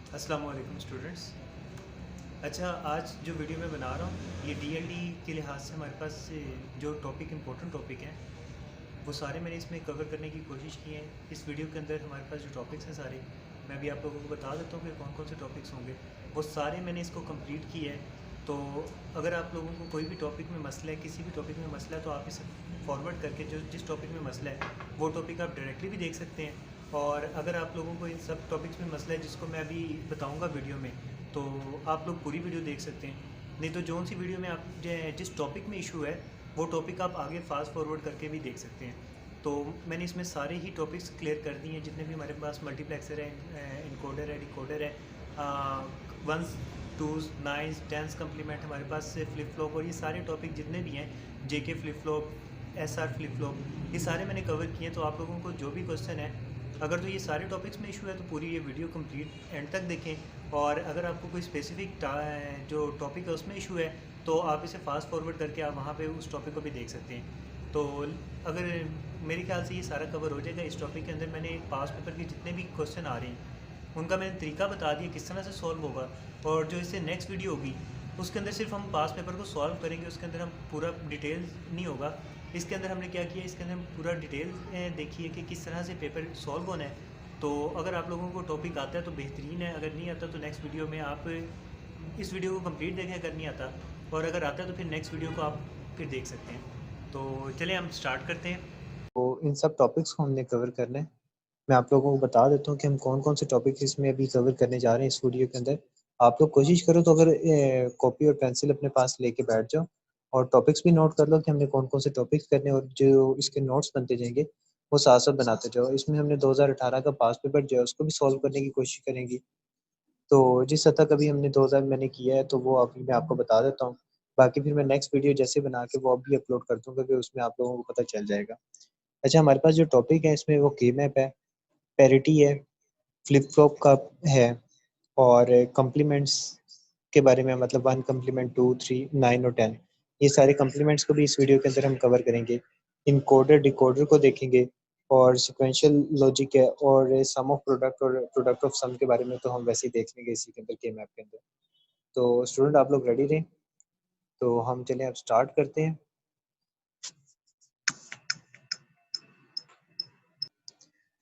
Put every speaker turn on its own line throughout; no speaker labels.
अस्सलाम वालेकुम स्टूडेंट्स। अच्छा, आज जो वीडियो मैं बना रहा हूँ ये डीएलडी के लिहाज से हमारे पास जो टॉपिक इम्पोर्टेंट टॉपिक हैं वो सारे मैंने इसमें कवर करने की कोशिश की है। इस वीडियो के अंदर हमारे पास जो टॉपिक्स हैं सारे मैं भी आप लोगों को बता देता हूँ कि कौन कौन से टॉपिक्स होंगे। वो सारे मैंने इसको कंप्लीट किया है। तो अगर आप लोगों को कोई भी टॉपिक में मसला है, किसी भी टॉपिक में मसला है, तो आप इसे फॉरवर्ड करके जो जिस टॉपिक में मसला है वो टॉपिक आप डायरेक्टली भी देख सकते हैं। और अगर आप लोगों को इन सब टॉपिक्स में मसला है जिसको मैं अभी बताऊंगा वीडियो में, तो आप लोग पूरी वीडियो देख सकते हैं। नहीं तो जो सी वीडियो में आप जिस टॉपिक में इशू है वो टॉपिक आप आगे फास्ट फॉरवर्ड करके भी देख सकते हैं। तो मैंने इसमें सारे ही टॉपिक्स क्लियर कर दिए हैं जितने भी हमारे पास मल्टीप्लेक्सर है, इनकोडर है, डिकोडर है, ones twos nines tens complement हमारे पास से फ्लिप फ्लॉप और ये सारे टॉपिक जितने भी हैं, JK flip flop, SR flip flop, ये सारे मैंने कवर किए हैं। तो आप लोगों को जो भी क्वेश्चन है, अगर तो ये सारे टॉपिक्स में इशू है तो पूरी ये वीडियो कंप्लीट एंड तक देखें। और अगर आपको कोई स्पेसिफिक जो टॉपिक है उसमें इशू है तो आप इसे फास्ट फॉरवर्ड करके आप वहाँ पे उस टॉपिक को भी देख सकते हैं। तो अगर मेरे ख्याल से ये सारा कवर हो जाएगा। इस टॉपिक के अंदर मैंने पास पेपर के जितने भी क्वेश्चन आ रहे हैं उनका मैंने तरीका बता दिया किस तरह से सॉल्व होगा। और जो इससे नेक्स्ट वीडियो होगी उसके अंदर सिर्फ हम पास पेपर को सॉल्व करेंगे, उसके अंदर हम पूरा डिटेल नहीं होगा। इसके अंदर हमने क्या किया, इसके अंदर हम पूरा डिटेल देखिए कि किस तरह से पेपर सॉल्व होना है। तो अगर आप लोगों को टॉपिक आता है तो बेहतरीन है, अगर नहीं आता तो नेक्स्ट वीडियो में आप इस वीडियो को कंप्लीट देखें अगर नहीं आता, और अगर आता है तो फिर नेक्स्ट वीडियो को आप फिर देख सकते हैं। तो चलिए हम स्टार्ट करते हैं।
तो इन सब टॉपिक्स को हमने कवर करना है। मैं आप लोगों को बता देता हूँ कि हम कौन कौन से टॉपिक्स इसमें अभी कवर करने जा रहे हैं इस वीडियो के अंदर। आप लोग कोशिश करो तो अगर कॉपी और पेंसिल अपने पास लेके बैठ जाओ और टॉपिक्स भी नोट कर लो कि हमने कौन कौन से टॉपिक्स करने हैं, और जो इसके नोट्स बनते जाएंगे वो साथ साथ बनाते जाओ। इसमें हमने 2018 का पास पेपर जो है उसको भी सॉल्व करने की कोशिश करेंगे। तो जिस हद तक अभी हमने 2000 मैंने किया है तो वो अभी मैं आपको बता देता हूँ। बाकी फिर मैं नेक्स्ट वीडियो जैसे बना के वो अभी अपलोड कर दूंगा कि उसमें आप लोगों को पता चल जाएगा। अच्छा, हमारे पास जो टॉपिक है इसमें वो के मैप है, पैरिटी है, फ्लिप फ्लॉप का है, और कम्प्लीमेंट्स के बारे में, मतलब 1 कम्प्लीमेंट 2 3 9 और 10, ये सारे कम्प्लीमेंट्स को भी इस वीडियो के अंदर हम कवर करेंगे। इनकोडर डिकोडर को देखेंगे, और सिक्वेंशियल लॉजिक है, और सम ऑफ प्रोडक्ट और प्रोडक्ट ऑफ सम के बारे में तो हम वैसे ही देख लेंगे इसी के अंदर के मैप के अंदर। तो स्टूडेंट आप लोग रेडी रहें, तो हम चलें अब स्टार्ट करते हैं।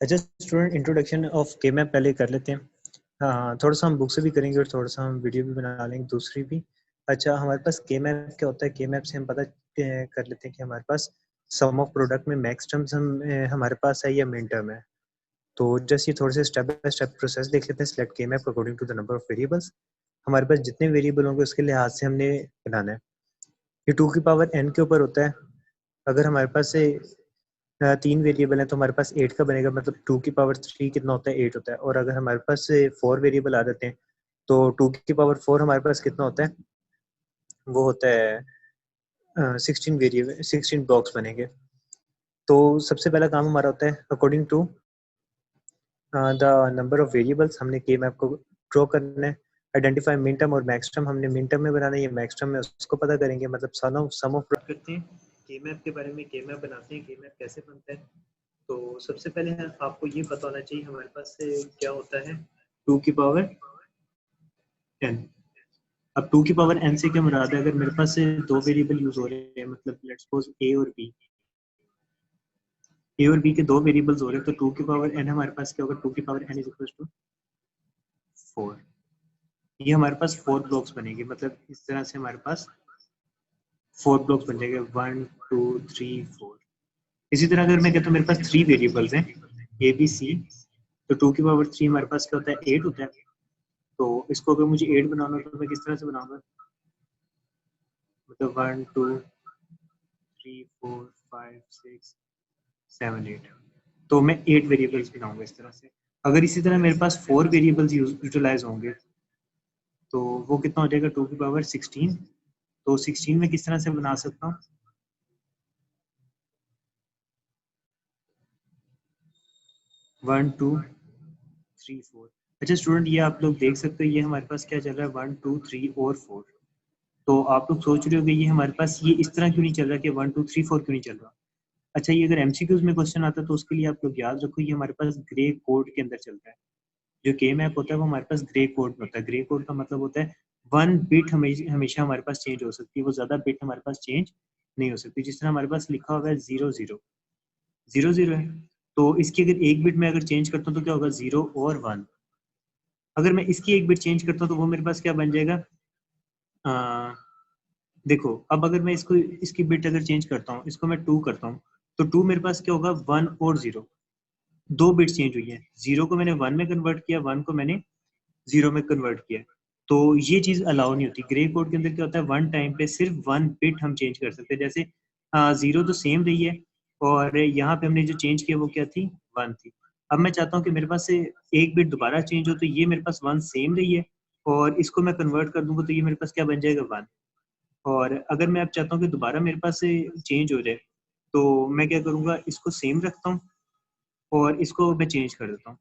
अच्छा स्टूडेंट, इंट्रोडक्शन ऑफ के मैप पहले कर लेते हैं। हाँ, थोड़ा सा हम बुक से भी करेंगे और थोड़ा सा हम वीडियो भी बना लेंगे दूसरी भी। अच्छा, हमारे पास के मैप क्या होता है? के मैप से हम पता कर लेते हैं कि हमारे पास सम ऑफ प्रोडक्ट में मैक्स टर्म्स हमारे पास है या मिन टर्म है। तो जस्ट ये थोड़े से स्टेप बाय स्टेप प्रोसेस देख लेते हैं। Select K map according to the number of variables. हमारे पास जितने वेरिएबल होंगे उसके लिहाज से हमने बनाना है। ये 2 की पावर n के ऊपर होता है। अगर हमारे पास से 3 वेरिएबल हैं तो हमारे पास 8 का बनेगा, मतलब 2 की पावर 3 कितना होता है? 8 होता है। और अगर हमारे पास से 4 वेरिएबल आ जाते हैं तो 2 की पावर 4 हमारे पास कितना होता है? वो होता है 16 वेरिएबल, 16 ब्लॉक्स बनेंगे। तो सबसे पहला काम हमारा होता है according to the number of variables हमने के मैप को ड्रॉ करना है। आइडेंटिफाई मिन टर्म और मैक्स टर्म हमने मिन टर्म में बनाना है, ये मैक्स टर्म में उसको पता करेंगे, मतलब सम ऑफ करते हैं। के मैप के बारे में के मैप बनाते हैं, के मैप कैसे बनता है। तो सबसे पहले आपको ये पता होना चाहिए हमारे पास से क्या होता है 2 की पावर n। अब 2 की पावर n से क्या मुराद है? अगर मेरे पास से दो वेरिएबल यूज हो रहे हैं, मतलब लेट्स सपोज ए और बी के दो वेरिएबल्स हो रहे हैं, तो 2 की पावर n हमारे पास क्या होगा? 2 की power n is equal to 4। ये हमारे पास 4 ब्लॉक्स बनेंगे, मतलब इस तरह से हमारे पास 4 ब्लॉक्स बन जाएंगे, 1 2 3 4। इसी तरह अगर मैं कहता हूँ मेरे पास 3 वेरिएबल्स हैं ए बी सी, तो 2 की पावर 3 हमारे पास क्या होता है? 8 होता है। तो इसको अगर मुझे 8 बनाना हो तो मैं किस तरह से बनाऊंगा? मतलब 1 2 3 4 5 6 7 8, तो मैं 8 वेरिएबल्स बनाऊंगा इस तरह से। अगर इसी तरह मेरे पास 4 वेरिएबल्स यूटिलाइज होंगे तो वो कितना हो जाएगा? 2 की पावर 16। तो 16 में किस तरह से बना सकता हूँ? 1 2 3 4। अच्छा स्टूडेंट, ये आप लोग देख सकते हो, ये हमारे पास क्या चल रहा है? 1 2 3 और 4। तो आप लोग सोच रहे हो कि ये हमारे पास ये इस तरह क्यों नहीं चल रहा कि 1 2 3 4 क्यों नहीं चल रहा? अच्छा, ये अगर एमसीक्यूज में क्वेश्चन आता है तो उसके लिए आप लोग याद रखो ये हमारे पास ग्रे कोड के अंदर चलता है। जो के मैप होता है वो हमारे पास ग्रे कोड में होता है। ग्रे कोड का मतलब होता है 1 बिट हमेशा हमारे पास चेंज हो सकती है, वो ज़्यादा बिट हमारे पास चेंज नहीं हो सकती। जिस तरह हमारे पास लिखा हुआ है 00 है, तो इसकी अगर एक बिट में अगर चेंज करता हूँ तो क्या होगा 0 और 1। अगर मैं इसकी एक बिट चेंज करता हूँ तो वो मेरे पास क्या बन जाएगा, देखो अब अगर मैं इसको इसकी बिट अगर चेंज करता हूँ, इसको मैं 2 करता हूँ, तो 2 मेरे पास क्या होगा 1 और 0, 2 बिट चेंज हुई है। 0 को मैंने 1 में कन्वर्ट किया, 1 को मैंने 0 में कन्वर्ट किया। तो ये चीज़ अलाउ नहीं होती। ग्रे कोड के अंदर क्या होता है, वन टाइम पे सिर्फ 1 बिट हम चेंज कर सकते हैं। जैसे 0 तो सेम रही है और यहाँ पे हमने जो चेंज किया वो क्या थी, 1 थी। अब मैं चाहता हूँ कि मेरे पास से एक बिट दोबारा चेंज हो, तो ये मेरे पास 1 सेम रही है और इसको मैं कन्वर्ट कर दूंगा तो ये मेरे पास क्या बन जाएगा 1। और अगर मैं अब चाहता हूँ कि दोबारा मेरे पास से चेंज हो जाए, तो मैं क्या करूँगा, इसको सेम रखता हूँ और इसको मैं चेंज कर देता हूँ।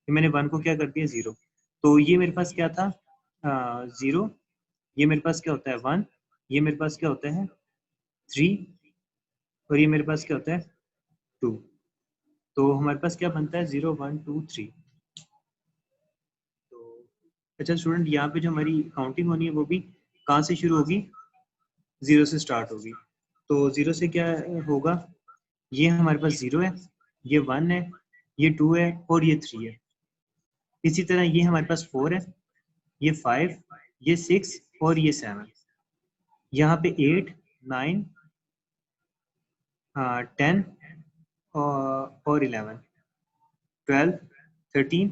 मैंने 1 को क्या कर दिया 0, तो ये मेरे पास क्या था 0, ये मेरे पास क्या होता है 1, ये मेरे पास क्या होता है 3 और ये मेरे पास क्या होता है 2। तो हमारे पास क्या बनता है 0 1 2 3। तो अच्छा स्टूडेंट, यहाँ पे जो हमारी काउंटिंग होनी है वो भी कहाँ से शुरू होगी, 0 से स्टार्ट होगी। तो 0 से क्या होगा, ये हमारे पास 0 है, ये 1 है, ये 2 है और ये 3 है। इसी तरह ये हमारे पास 4 है, ये 5, ये 6 और ये 7। यहाँ पे 8 9 10 और 11 12 13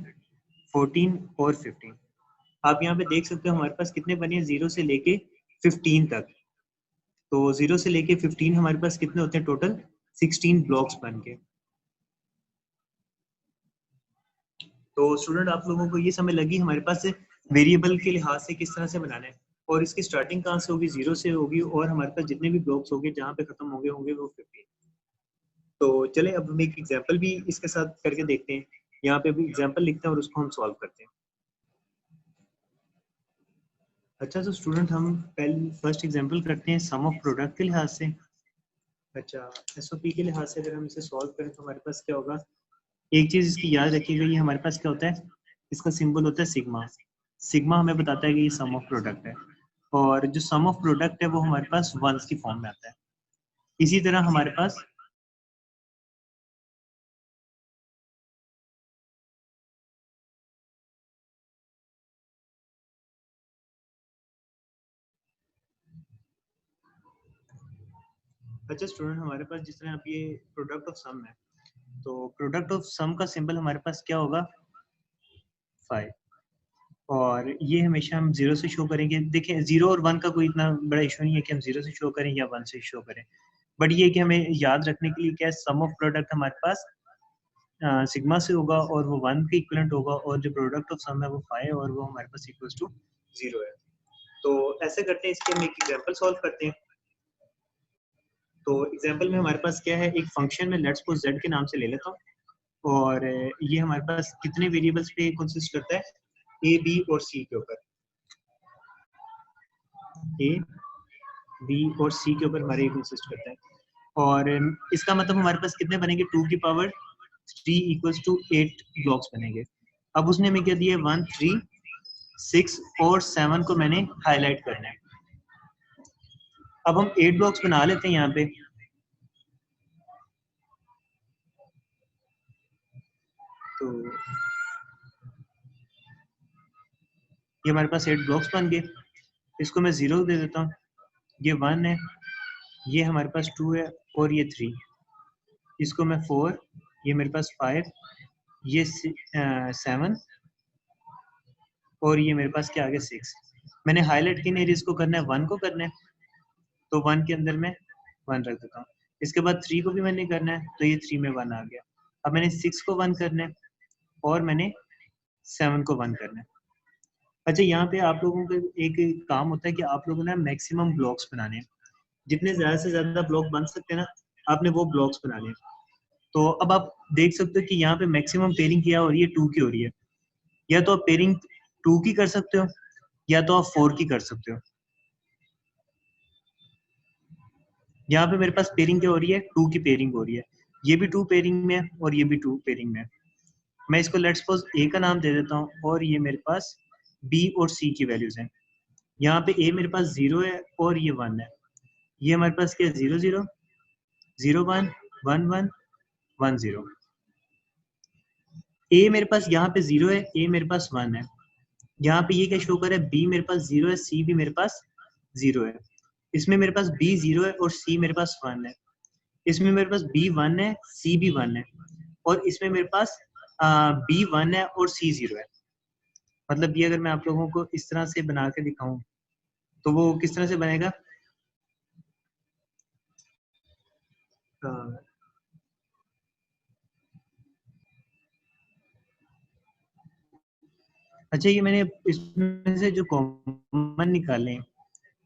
14 और 15। आप यहाँ पे देख सकते हो हमारे पास कितने बने हैं 0 से लेके 15 तक। तो 0 से लेके 15 हमारे पास कितने होते हैं टोटल, 16 ब्लॉक्स बन के। तो स्टूडेंट आप लोगों को ये समझ लगी हमारे पास वेरिएबल के लिहाज से किस तरह से बनाना है, और इसकी स्टार्टिंग कहाँ से होगी, 0 से होगी, और हमारे पास जितने भी ब्लॉक्स होंगे जहाँ पे खत्म होंगे होंगे वो 15। तो चले अब हम एक एग्जांपल भी इसके साथ करके देखते हैं। यहाँ पे भी एग्जांपल लिखते हैं और उसको हम सॉल्व करते हैं। अच्छा तो स्टूडेंट हम पहले फर्स्ट एग्जांपल करते हैं सम ऑफ प्रोडक्ट के लिहाज से। अच्छा एसओपी के लिहाज से अगर हम इसे सॉल्व करें तो हमारे पास क्या होगा, एक चीज़ इसकी याद रखिएगा, ये हमारे पास क्या होता है, इसका सिंबल होता है सिग्मा। सिग्मा हमें बताता है कि ये सम ऑफ प्रोडक्ट है, और जो सम ऑफ प्रोडक्ट है वो हमारे पास वंस की फॉर्म में आता है। इसी तरह हमारे पास अच्छा स्टूडेंट, हमारे पास जिस तरह अब ये प्रोडक्ट ऑफ सम है, तो प्रोडक्ट ऑफ सम का सिंबल हमारे पास क्या होगा 5, और ये हमेशा हम 0 से शो करेंगे। देखिए 0 और 1 का कोई इतना बड़ा इशू नहीं है कि हम 0 से शो करें या 1 से शो करें, बट ये कि हमें याद रखने के लिए क्या है, सम ऑफ प्रोडक्ट हमारे पास सिग्मा से होगा और वो 1 के इक्वलेंट होगा, और जो प्रोडक्ट ऑफ सम है वो 5 और वो हमारे पास इक्वल्स टू 0 है। तो ऐसे करते हैं, इसके हम एक एग्जांपल सॉल्व करते हैं। तो एग्जांपल में हमारे पास क्या है, एक फंक्शन में लेट्स सपोज z के नाम से ले लेता हूँ, और ये हमारे पास कितने वेरिएबल्स पे कंसिस्ट करता है, a b और c के ऊपर। a b और c के ऊपर हमारे कंसिस्ट करता है, और इसका मतलब हमारे पास कितने बनेंगे, 2 की पावर 3 इक्वल्स टू 8 ब्लॉक्स बनेंगे। अब उसने हमें क्या दिया 1 3 6 और 7 को मैंने हाईलाइट करना है। अब हम 8 ब्लॉक्स बना लेते हैं यहाँ पे। तो ये हमारे पास 8 ब्लॉक्स बन गए। इसको मैं 0 दे देता हूँ, ये 1 है, ये हमारे पास 2 है और ये 3। इसको मैं 4, ये मेरे पास 5, ये 7 और ये मेरे पास क्या आ गया 6। मैंने हाईलाइट किन एरियाज को करना है, 1 को करना है, तो 1 के अंदर मैं 1 रख देता हूँ। इसके बाद 3 को भी मैंने करना है, तो ये 3 में 1 आ गया। अब मैंने 6 को 1 करना है और मैंने 7 को 1 करना है। अच्छा यहाँ पे आप लोगों का एक काम होता है कि आप लोगों ने मैक्सिमम ब्लॉक्स बनाने हैं, जितने ज़्यादा से ज़्यादा ब्लॉक बन सकते हैं ना, आपने वो ब्लॉक्स बनाने हैं। तो अब आप देख सकते हो कि यहाँ पे मैक्सिमम पेयरिंग क्या हो रही है, 2 की हो रही है। या तो आप पेयरिंग 2 की कर सकते हो या तो आप 4 की कर सकते हो। यहाँ पे मेरे पास पेयरिंग क्या हो रही है, 2 की पेयरिंग हो रही है। ये भी 2 पेयरिंग में है और ये भी 2 पेयरिंग में है। मैं इसको लेट्स सपोज ए का नाम दे देता हूँ और ये मेरे पास बी और सी की वैल्यूज हैं। यहाँ पे ए मेरे पास 0 है और ये 1 है। ये हमारे पास क्या है 0 0 0 1 1 1 1 0। ए मेरे पास यहाँ पे 0 है, ए मेरे पास 1 है। यहाँ पे ये क्या शो कर रहा है, बी मेरे पास 0 है, सी भी मेरे पास 0 है। इसमें मेरे पास बी 0 है और सी मेरे पास 1 है। इसमें मेरे पास बी 1 है, सी भी 1 है, और इसमें मेरे पास बी 1 है और सी 0 है। मतलब ये अगर मैं आप लोगों को इस तरह से बना के दिखाऊं तो वो किस तरह से बनेगा। अच्छा, ये मैंने इसमें से जो कॉमन निकाले हैं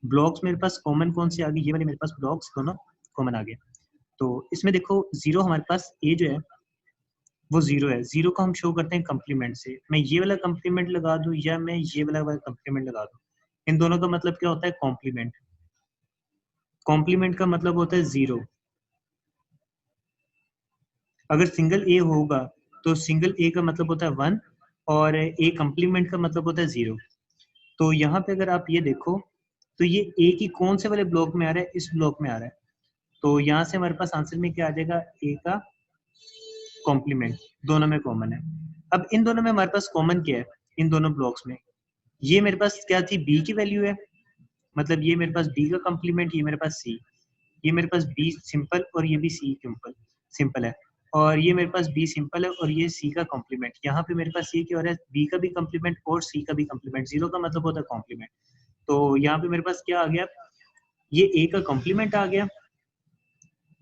ब्लॉक्स, मेरे पास कॉमन कौन से आ गए, ये वाले मेरे पास ब्लॉक्स दोनों कॉमन आ गए। तो इसमें देखो 0 हमारे पास ए जो है वो 0 है। 0 को हम शो करते हैं कम्प्लीमेंट से। मैं ये वाला कम्प्लीमेंट लगा दूं या मैं ये वाला कम्प्लीमेंट लगा दूं, इन दोनों का मतलब क्या होता है, कॉम्प्लीमेंट। कॉम्प्लीमेंट का मतलब होता है 0। अगर सिंगल ए होगा तो सिंगल ए का मतलब होता है 1 और ए कम्प्लीमेंट का मतलब होता है 0। तो यहाँ पे अगर आप ये देखो तो ये ए की कौन से वाले ब्लॉक में आ रहा है, इस ब्लॉक में आ रहा है। तो यहाँ से हमारे पास आंसर में क्या आ जाएगा, ए का कॉम्प्लीमेंट, दोनों में कॉमन है। अब इन दोनों में हमारे पास कॉमन क्या है, इन दोनों ब्लॉक्स में ये मेरे पास क्या थी, बी की वैल्यू है। मतलब ये मेरे पास बी का कॉम्प्लीमेंट, ये मेरे पास सी, ये मेरे पास बी सिंपल और ये भी सी सिंपल सिंपल है, और ये मेरे पास बी सिंपल है और ये सी का कॉम्प्लीमेंट। यहाँ पे मेरे पास ये क्या हो रहा है, बी का भी कॉम्प्लीमेंट और सी का भी कॉम्प्लीमेंट। 0 का मतलब होता है कॉम्प्लीमेंट। तो यहाँ पे मेरे पास क्या आ गया, ये ए का कॉम्प्लीमेंट आ गया।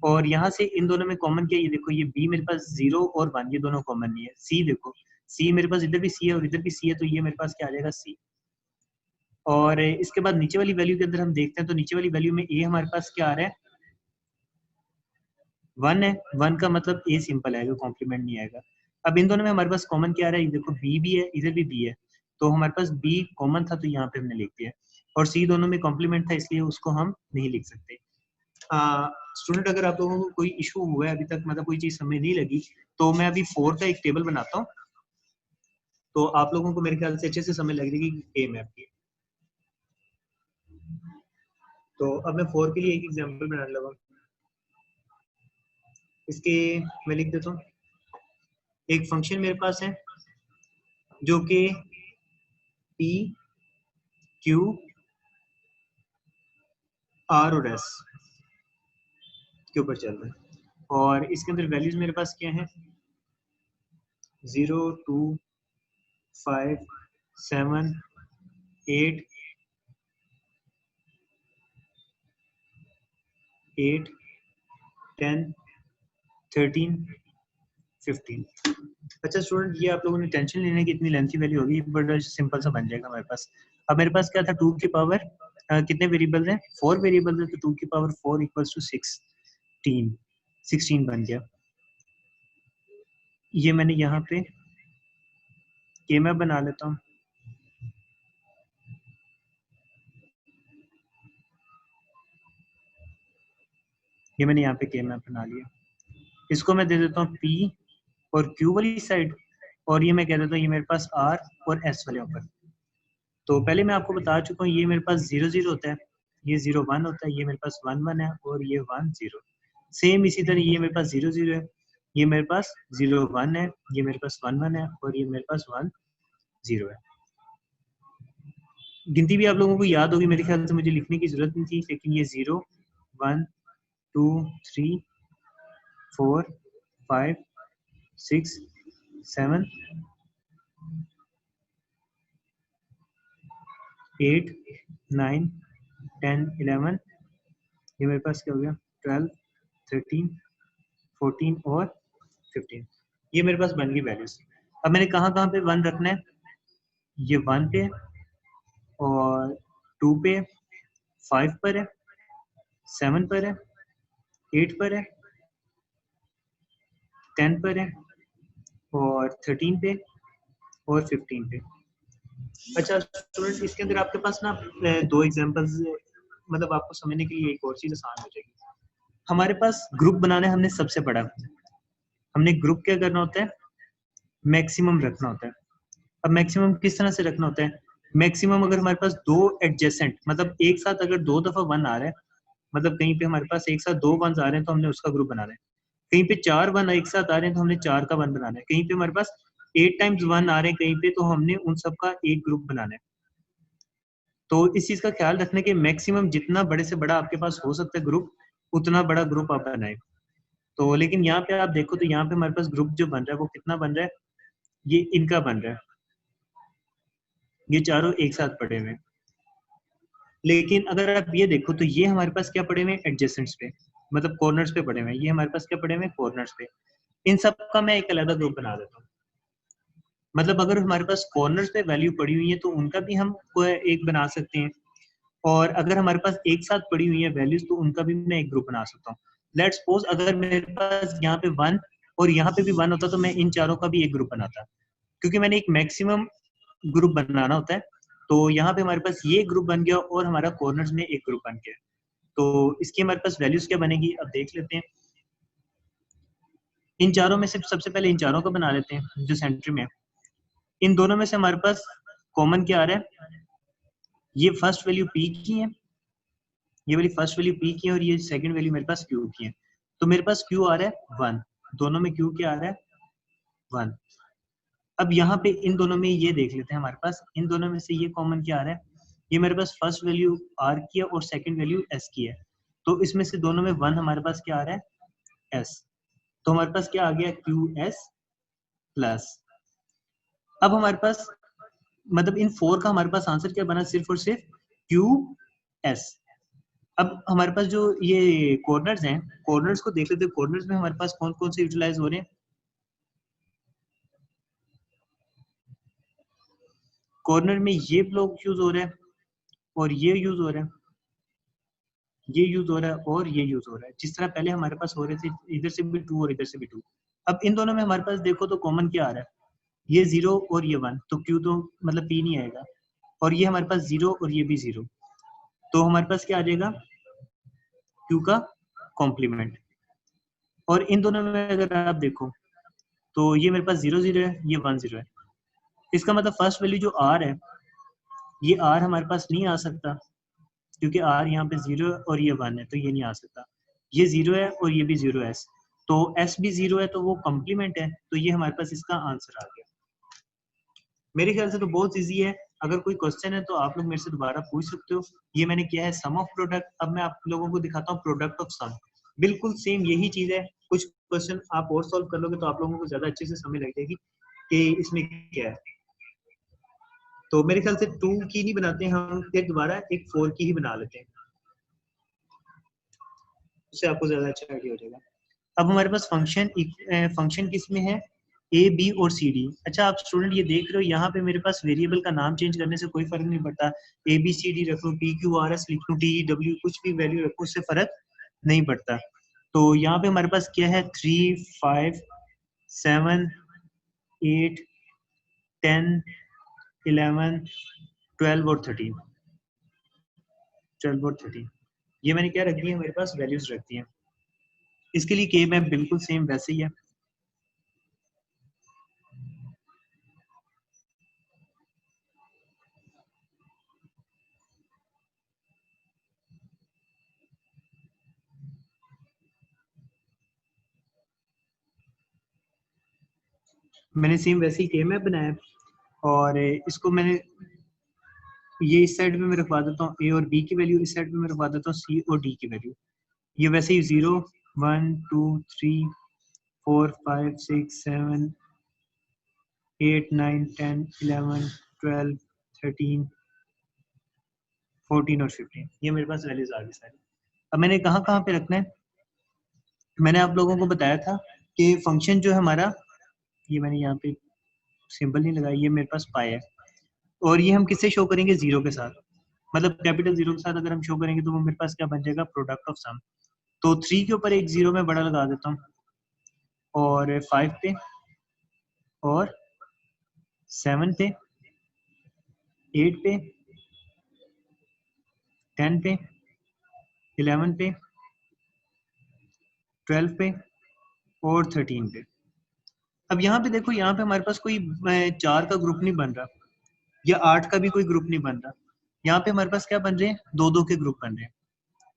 और यहाँ से इन दोनों में कॉमन क्या है, ये देखो ये बी मेरे पास 0 और 1 ये दोनों कॉमन नहीं है। सी देखो, सी मेरे पास इधर भी सी है और इधर भी सी है, तो ये मेरे पास क्या आ जाएगा, सी। और इसके बाद नीचे वाली वैल्यू के अंदर हम देखते हैं तो नीचे वाली वैल्यू में ए हमारे पास क्या आ रहा है, 1 है। 1 का मतलब ए सिंपल आएगा, कॉम्प्लीमेंट नहीं आएगा। अब इन दोनों में हमारे पास कॉमन क्या आ रहा है, ये देखो बी भी है, इधर भी बी है, तो हमारे पास बी कॉमन था तो यहाँ पे हमने लिख दिया। और सी दोनों में कॉम्प्लीमेंट था इसलिए उसको हम नहीं लिख सकते। स्टूडेंट, अगर आप लोगों को कोई इशू हुआ है अभी तक, मतलब कोई चीज समझ नहीं लगी, तो मैं अभी 4 का एक टेबल बनाता हूँ, तो आप लोगों को मेरे ख्याल से अच्छे से समझ लग जाएगी कि ए मैप की। तो अब मैं 4 के लिए एक एग्जांपल बनाने लगा। इसके मैं लिख देता हूँ, एक फंक्शन मेरे पास है जो कि पी क्यू आर और एस के ऊपर चल रहा है, और इसके अंदर वैल्यूज मेरे पास क्या है, 0 2 5 7 8 8 10 13 15। अच्छा स्टूडेंट, ये आप लोगों ने टेंशन लेने की इतनी लेंथी वैल्यू होगी, बड़ा सिंपल सा बन जाएगा हमारे पास। अब मेरे पास क्या था, 2 की पावर कितने वेरिएबल्स हैं, 4 वेरिएबल्स हैं, तो 2 की पावर 4 इक्वल्स टू 16 बन गया। ये मैंने यहाँ पे के मैप बना लेता हूँ। ये मैंने यहाँ पे के मैप बना लिया। इसको मैं दे देता हूँ पी और क्यू वाली साइड, और ये मैं कह देता हूँ ये मेरे पास आर और एस वाले ऊपर। तो पहले मैं आपको बता चुका हूँ, ये मेरे पास 0 0 होता है, ये 0 1 होता है, ये मेरे पास 1 1 है और ये 1 0। सेम इसी तरह ये मेरे पास 0 0 है, ये मेरे पास 0 1 है, ये मेरे पास 1 1 है और ये मेरे पास 1 0 है। गिनती भी आप लोगों को याद होगी, मेरे ख्याल से मुझे लिखने की जरूरत नहीं थी, लेकिन ये 0 1 2 3 4 5 6 7 8 9 10 11, ये मेरे पास क्या हो गया, 12 13 14 और 15। ये मेरे पास बन गई वैल्यूज। अब मैंने कहाँ कहाँ पे 1 रखना है, ये 1 पे और 2 पे, 5 पर है, 7 पर है, 8 पर है, 10 पर है और 13 पे और 15 पे। अच्छा स्टूडेंट, इसके अंदर आपके पास ना 2 एग्जांपल्स, मतलब आपको समझने के लिए एक और चीज आसान हो जाएगी। हमारे पास ग्रुप बनाना है हमने सबसे बड़ा, हमने ग्रुप क्या करना होता है, मैक्सिमम रखना होता है। अब मैक्सिमम किस तरह से रखना होता है? मैक्सिमम अगर हमारे पास दो एडजेसेंट, मतलब एक साथ अगर दो दफा वन आ रहा है, मतलब कहीं पे हमारे पास एक साथ दो वन आ रहे हैं तो हमने उसका ग्रुप बनाना है, कहीं पे चार वन एक साथ आ रहे हैं तो हमने चार का वन बनाना है, कहीं पे हमारे पास 8 टाइम्स वन आ रहे हैं कहीं पे, तो हमने उन सब का एक ग्रुप बनाना है। तो इस चीज का ख्याल रखने के मैक्सिमम जितना बड़े से बड़ा आपके पास हो सकता है ग्रुप, उतना बड़ा ग्रुप आप बनाए। तो लेकिन यहाँ पे आप देखो तो यहाँ पे हमारे पास ग्रुप जो बन रहा है वो कितना बन रहा है, ये इनका बन रहा है, ये चारों एक साथ पड़े हुए हैं। लेकिन अगर आप ये देखो तो ये हमारे पास क्या पड़े हुए हैं, एडजेसेंट्स पे, मतलब कॉर्नर्स पे पड़े हुए हैं। ये हमारे पास क्या पड़े हुए हैं, कॉर्नर्स पे। इन सब का मैं एक अलग ग्रुप बना देता हूँ। मतलब अगर हमारे पास कॉर्नर्स पे वैल्यू पड़ी हुई है तो उनका भी हम एक बना सकते हैं, और अगर हमारे पास एक साथ पड़ी हुई है वैल्यूज तो उनका भी मैं एक ग्रुप बना सकता हूँ। लेट्स सपोज अगर मेरे पास यहाँ पे वन और यहाँ पे भी वन होता तो मैं इन चारों का भी एक ग्रुप बनाता, क्योंकि मैंने एक मैक्सिमम ग्रुप बनाना होता है। तो यहाँ पे हमारे पास ये ग्रुप बन गया और हमारा कॉर्नर्स में एक ग्रुप बन गया। तो इसकी हमारे पास वैल्यूज क्या बनेगी, अब देख लेते हैं। इन चारों में से सबसे पहले इन चारों को बना लेते हैं जो सेंटर में है। इन दोनों में से हमारे पास कॉमन क्या आ रहा है, ये फर्स्ट वैल्यू पी की है, ये वाली फर्स्ट वैल्यू पी की है, और ये सेकंड वैल्यू मेरे पास क्यू की है। तो मेरे पास क्यू आ रहा है वन, दोनों में क्यू क्या आ रहा है, वन। अब यहाँ पे इन दोनों में ये देख लेते हैं, हमारे पास इन दोनों में से ये कॉमन क्या आ रहा है, ये मेरे पास फर्स्ट वैल्यू आर की है और सेकंड वैल्यू एस की है। तो इसमें से दोनों में वन हमारे पास क्या आ रहा है, एस। तो हमारे पास क्या आ गया, क्यू एस प्लस। अब हमारे पास मतलब इन फोर का हमारे पास आंसर क्या बना, सिर्फ और सिर्फ क्यू एस। अब हमारे पास जो ये कॉर्नर्स हैं, कॉर्नर्स को देख लेते हैं, कॉर्नर्स में हमारे पास कौन कौन से यूटिलाइज हो रहे हैं। कॉर्नर में ये ब्लॉक यूज हो रहा है और ये यूज हो रहा है, ये यूज हो रहा है और ये यूज हो रहा है, जिस तरह पहले हमारे पास हो रहे थे, इधर से भी टू और इधर से भी टू। अब इन दोनों में हमारे पास देखो तो कॉमन क्या आ रहा है, ये जीरो और ये वन, तो क्यू तो मतलब पी नहीं आएगा, और ये हमारे पास जीरो और ये भी जीरो, तो हमारे पास क्या आ जाएगा, क्यू का कॉम्प्लीमेंट। और इन दोनों में अगर आप देखो तो ये मेरे पास जीरो जीरो है, ये वन जीरो है। इसका मतलब फर्स्ट वैल्यू जो आर है, ये आर हमारे पास नहीं आ सकता, क्योंकि आर यहाँ पे जीरो है और ये वन है, तो ये नहीं आ सकता। ये जीरो है और ये भी जीरो है, तो एस भी जीरो है, तो वो कॉम्प्लीमेंट है, तो ये हमारे पास इसका आंसर आ गया। मेरे ख्याल से तो बहुत इजी है। अगर कोई क्वेश्चन है तो आप लोग मेरे से दोबारा पूछ सकते हो। ये मैंने किया है सम ऑफ प्रोडक्ट, अब मैं आप लोगों को दिखाता हूँ प्रोडक्ट ऑफ सम। बिल्कुल सेम यही चीज है, कुछ क्वेश्चन आप और सॉल्व कर लोगे तो आप लोगों को ज्यादा अच्छे से समझ लग जाएगी कि इसमें क्या है। तो मेरे ख्याल से टू की नहीं बनाते हैं हम, फिर दोबारा एक फोर की ही बना लेते हैं, उससे आपको ज्यादा अच्छा आइडिया हो जाएगा। अब हमारे पास फंक्शन किस में है, ए बी और सी डी। अच्छा आप स्टूडेंट ये देख रहे हो, यहाँ पे मेरे पास वेरिएबल का नाम चेंज करने से कोई फर्क नहीं पड़ता, ए बी सी डी रख लूँ, पी क्यू आर एस लिख लूँ, टी डब्ल्यू कुछ भी वैल्यू रखूँ, उससे फर्क नहीं पड़ता। तो यहाँ पे हमारे पास क्या है, 3 5 7 8 10 11 12 और 13, 12 और 13, ये मैंने क्या रख दी है, मेरे पास वैल्यूज रख दी है। इसके लिए के मैप बिल्कुल सेम वैसे ही है। मैंने सेम वैसे ही के मैप बनाया, और इसको मैंने ये इस साइड में मैं रखवा देता हूँ ए और बी की वैल्यू, इस साइड में मैं रखवा देता हूँ सी और डी की वैल्यू। ये वैसे ही 0 1 2 3 4 5 6 7 8 9 10 11 12 13 14 और 15, ये मेरे पास वैल्यूज आ गई सारी। अब मैंने कहाँ कहाँ पे रखना है, मैंने आप लोगों को बताया था कि फंक्शन जो है हमारा, ये मैंने यहाँ पे सिंबल नहीं लगाया, ये मेरे पास पाई है, और ये हम किससे शो करेंगे, जीरो के साथ, मतलब कैपिटल जीरो के साथ अगर हम शो करेंगे तो वो मेरे पास क्या बन जाएगा, प्रोडक्ट ऑफ सम। तो 3 के ऊपर एक जीरो में बड़ा लगा देता हूँ, और 5 पे, और 7 पे, 8 पे, 10 पे, 11 पे, 12 पे और 13 पे।
अब यहाँ पे देखो, यहाँ पे हमारे पास कोई 4 का ग्रुप नहीं बन रहा या 8 का भी कोई ग्रुप नहीं बन रहा। यहाँ पे हमारे पास क्या बन रहे हैं, 2-2 के ग्रुप बन रहे हैं।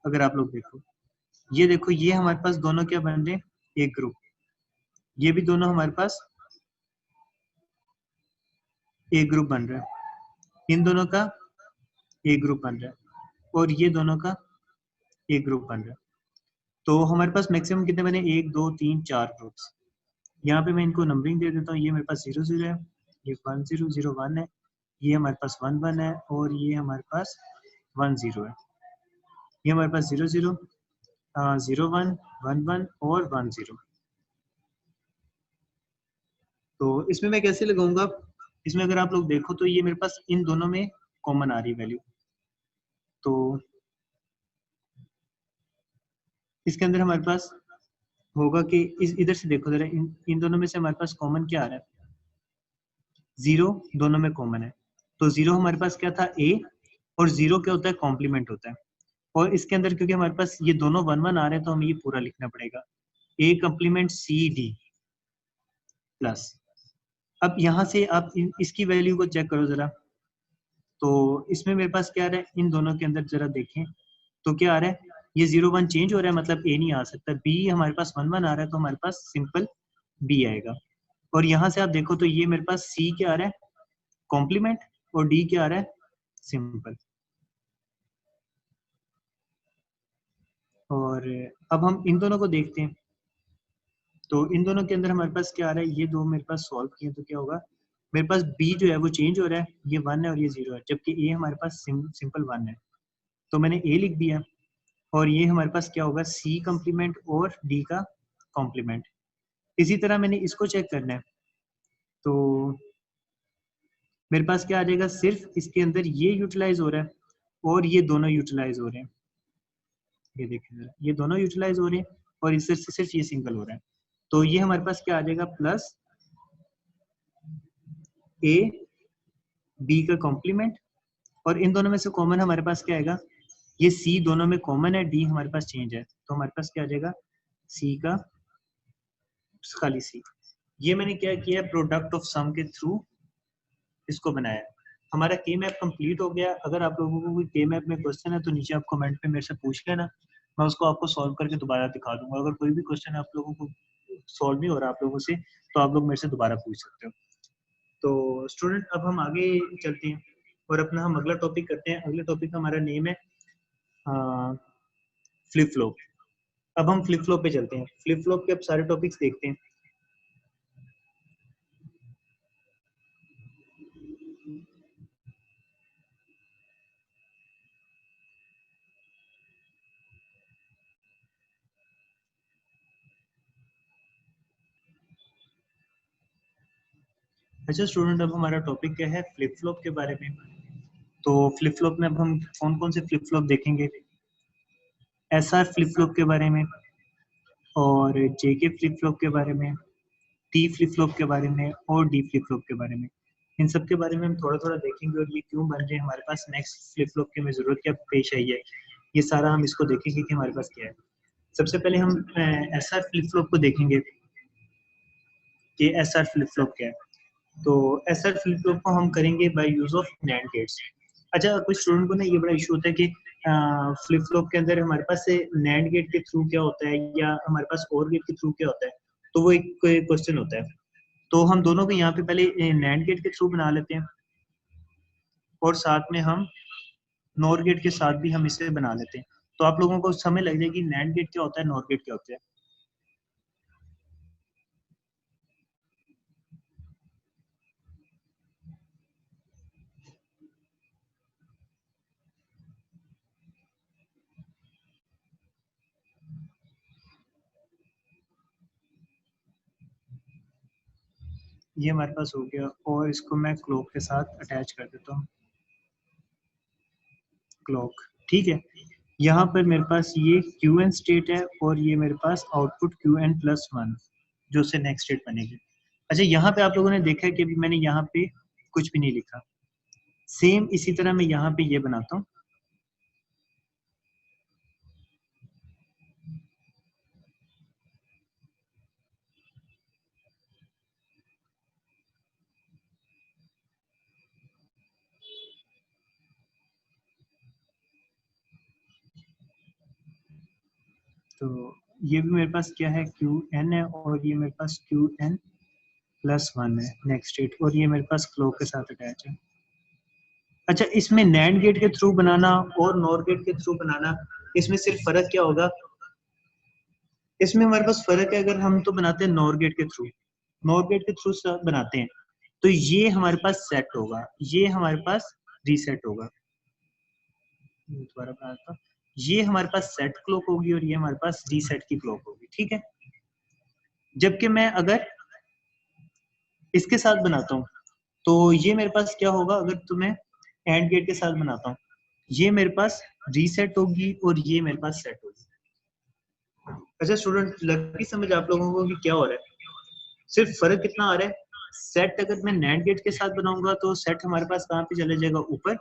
अगर आप लोग देखो, ये हमारे पास दोनों क्या बन रहे हैं, एक ग्रुप। ये भी दोनों हमारे पास एक ग्रुप बन रहा है। इन दोनों का एक ग्रुप बन रहा है और ये दोनों का एक ग्रुप बन रहा है। तो हमारे पास मैक्सिमम कितने बने, 1 2 3 4 ग्रुप्स। यहाँ पे मैं इनको नंबरिंग दे देता हूँ। ये मेरे पास 0 0 है, ये 1 0 0 1 है, ये हमारे पास 1 1 है और ये हमारे पास 1 0 है। ये हमारे पास 0 0 0 1 1 1 और 1 0। तो इसमें मैं कैसे लगाऊंगा, इसमें अगर आप लोग देखो तो ये मेरे पास इन दोनों में कॉमन आ रही वैल्यू। तो इसके अंदर हमारे पास होगा कि इस इधर से देखो जरा, इन दोनों में से हमारे पास कॉमन क्या आ रहा है, 0 दोनों में कॉमन है। तो 0 हमारे पास क्या था, a, और 0 क्या होता है, कॉम्प्लीमेंट होता है। और इसके अंदर क्योंकि हमारे पास ये दोनों 1 1 आ रहे हैं तो हमें ये पूरा लिखना पड़ेगा, a complement c d plus. अब यहाँ से आप इसकी वैल्यू को चेक करो जरा। तो इसमें मेरे पास क्या आ रहा है, इन दोनों के अंदर जरा देखें तो क्या आ रहा है, ये 0 1 चेंज हो रहा है, मतलब a नहीं आ सकता। b हमारे पास 1 1 आ रहा है तो हमारे पास सिंपल b आएगा। और यहाँ से आप देखो तो ये मेरे पास c क्या आ रहा है, कॉम्प्लीमेंट, और d क्या आ रहा है, सिंपल। और अब हम इन दोनों को देखते हैं। तो इन दोनों के अंदर हमारे पास क्या आ रहा है, ये दो मेरे पास सॉल्व किए तो क्या होगा, मेरे पास b जो है वो चेंज हो रहा है, ये 1 है और ये 0 है, जबकि a हमारे पास सिंपल 1 है। तो मैंने a लिख दिया। और ये हमारे पास क्या होगा, c कॉम्प्लीमेंट और d का कॉम्प्लीमेंट। इसी तरह मैंने इसको चेक करना है। तो मेरे पास क्या आ जाएगा, सिर्फ इसके अंदर ये यूटिलाइज हो रहा है और ये दोनों यूटिलाइज हो रहे हैं। ये देखिए जरा, ये दोनों यूटिलाइज हो रहे हैं और इससे सिर्फ ये सिंगल हो रहा है। तो ये हमारे पास क्या आ जाएगा, प्लस a b का कॉम्प्लीमेंट। और इन दोनों में से कॉमन हमारे पास क्या आएगा, ये c दोनों में कॉमन है, d हमारे पास चेंज है, तो हमारे पास क्या आ जाएगा, c का खाली c। ये मैंने क्या किया, प्रोडक्ट ऑफ सम के थ्रू इसको बनाया। हमारा के मैप कंप्लीट हो गया। अगर आप लोगों को कोई के मैप में क्वेश्चन है तो नीचे आप कमेंट पे मेरे से पूछ लेना, मैं उसको आपको सॉल्व करके दोबारा दिखा दूंगा। अगर कोई भी क्वेश्चन आप लोगों को सॉल्व नहीं हो रहा आप लोगों से, तो आप लोग मेरे से दोबारा पूछ सकते हो। तो स्टूडेंट अब हम आगे चलते हैं और अपना हम अगला टॉपिक करते हैं। अगले टॉपिक का हमारा नेम है फ्लिप फ्लॉप। अब हम फ्लिप फ्लॉप पे चलते हैं। फ्लिप फ्लॉप के अब सारे टॉपिक्स देखते हैं। अच्छा स्टूडेंट, अब हमारा टॉपिक क्या है, फ्लिप फ्लॉप के बारे में। तो फ्लिप फ्लॉप में अब हम कौन कौन से फ्लिप फ्लॉप देखेंगे, एसआर फ्लिप फ्लॉप के बारे में, और जेके फ्लिप फ्लॉप के बारे में, टी फ्लिप फ्लॉप के बारे में, और डी फ्लिप फ्लॉप के बारे में। इन सब के बारे में हम थोड़ा थोड़ा देखेंगे और ये क्यों बन रहे हैं, हमारे पास नेक्स्ट फ्लिप फ्लॉप की हमें जरूरत क्या पेश आई है, ये सारा हम इसको देखेंगे कि हमारे पास क्या है। सबसे पहले हम एसआर फ्लिप फ्लॉप को देखेंगे कि एसआर फ्लिप फ्लॉप क्या है। तो एसआर फ्लिप फ्लॉप को हम करेंगे by use of NAND gates. अच्छा, कुछ स्टूडेंट को ना ये बड़ा इशू होता है कि फ्लिप फ्लॉप के अंदर हमारे पास से नैंड गेट के थ्रू क्या होता है या हमारे पास और गेट के थ्रू क्या होता है, तो वो एक क्वेश्चन होता है। तो हम दोनों को यहाँ पे पहले नैंड गेट के थ्रू बना लेते हैं और साथ में हम नॉर गेट के साथ भी हम इसे बना लेते हैं। तो आप लोगों को समय लग जाएगी नैंड गेट क्या होता है, नॉर गेट क्या होता है। ये हमारे पास हो गया और इसको मैं क्लॉक के साथ अटैच कर देता हूँ, क्लॉक। ठीक है, यहाँ पर मेरे पास ये क्यू एन स्टेट है और ये मेरे पास output Q N plus one जो से नेक्स्ट स्टेट बनेगी। अच्छा, यहाँ पे आप लोगों ने देखा है कि अभी मैंने यहाँ पे कुछ भी नहीं लिखा। सेम इसी तरह मैं यहाँ पे ये बनाता हूँ।
तो ये भी मेरे पास क्या है, क्यू एन है, और ये मेरे पास क्यू एन प्लस 1 है नेक्स्ट स्टेट, और ये मेरे पास क्लॉक के साथ अटैच है। अच्छा, इसमें नैंड गेट के थ्रू बनाना और नॉर गेट के थ्रू बनाना, इसमें सिर्फ फर्क क्या होगा, इसमें हमारे पास फर्क है, अगर हम तो बनाते हैं नॉर गेट के थ्रू, नॉर गेट के थ्रू बनाते हैं तो ये हमारे पास सेट होगा, ये हमारे पास रीसेट होगा, दोबारा बनाता हूं, ये हमारे पास सेट क्लॉक होगी और ये हमारे पास रीसेट की क्लॉक होगी, ठीक है। जबकि मैं अगर इसके साथ बनाता हूँ तो ये मेरे पास क्या होगा, अगर तुम्हें एंड गेट के साथ बनाता हूँ, ये मेरे पास रीसेट होगी और ये मेरे पास सेट होगी। अच्छा स्टूडेंट, लगी समझ आप लोगों को कि क्या हो रहा है, सिर्फ फर्क कितना आ रहा है, सेट अगर मैं नैंड गेट के साथ बनाऊंगा तो सेट हमारे पास कहाँ पे चला जाएगा, ऊपर,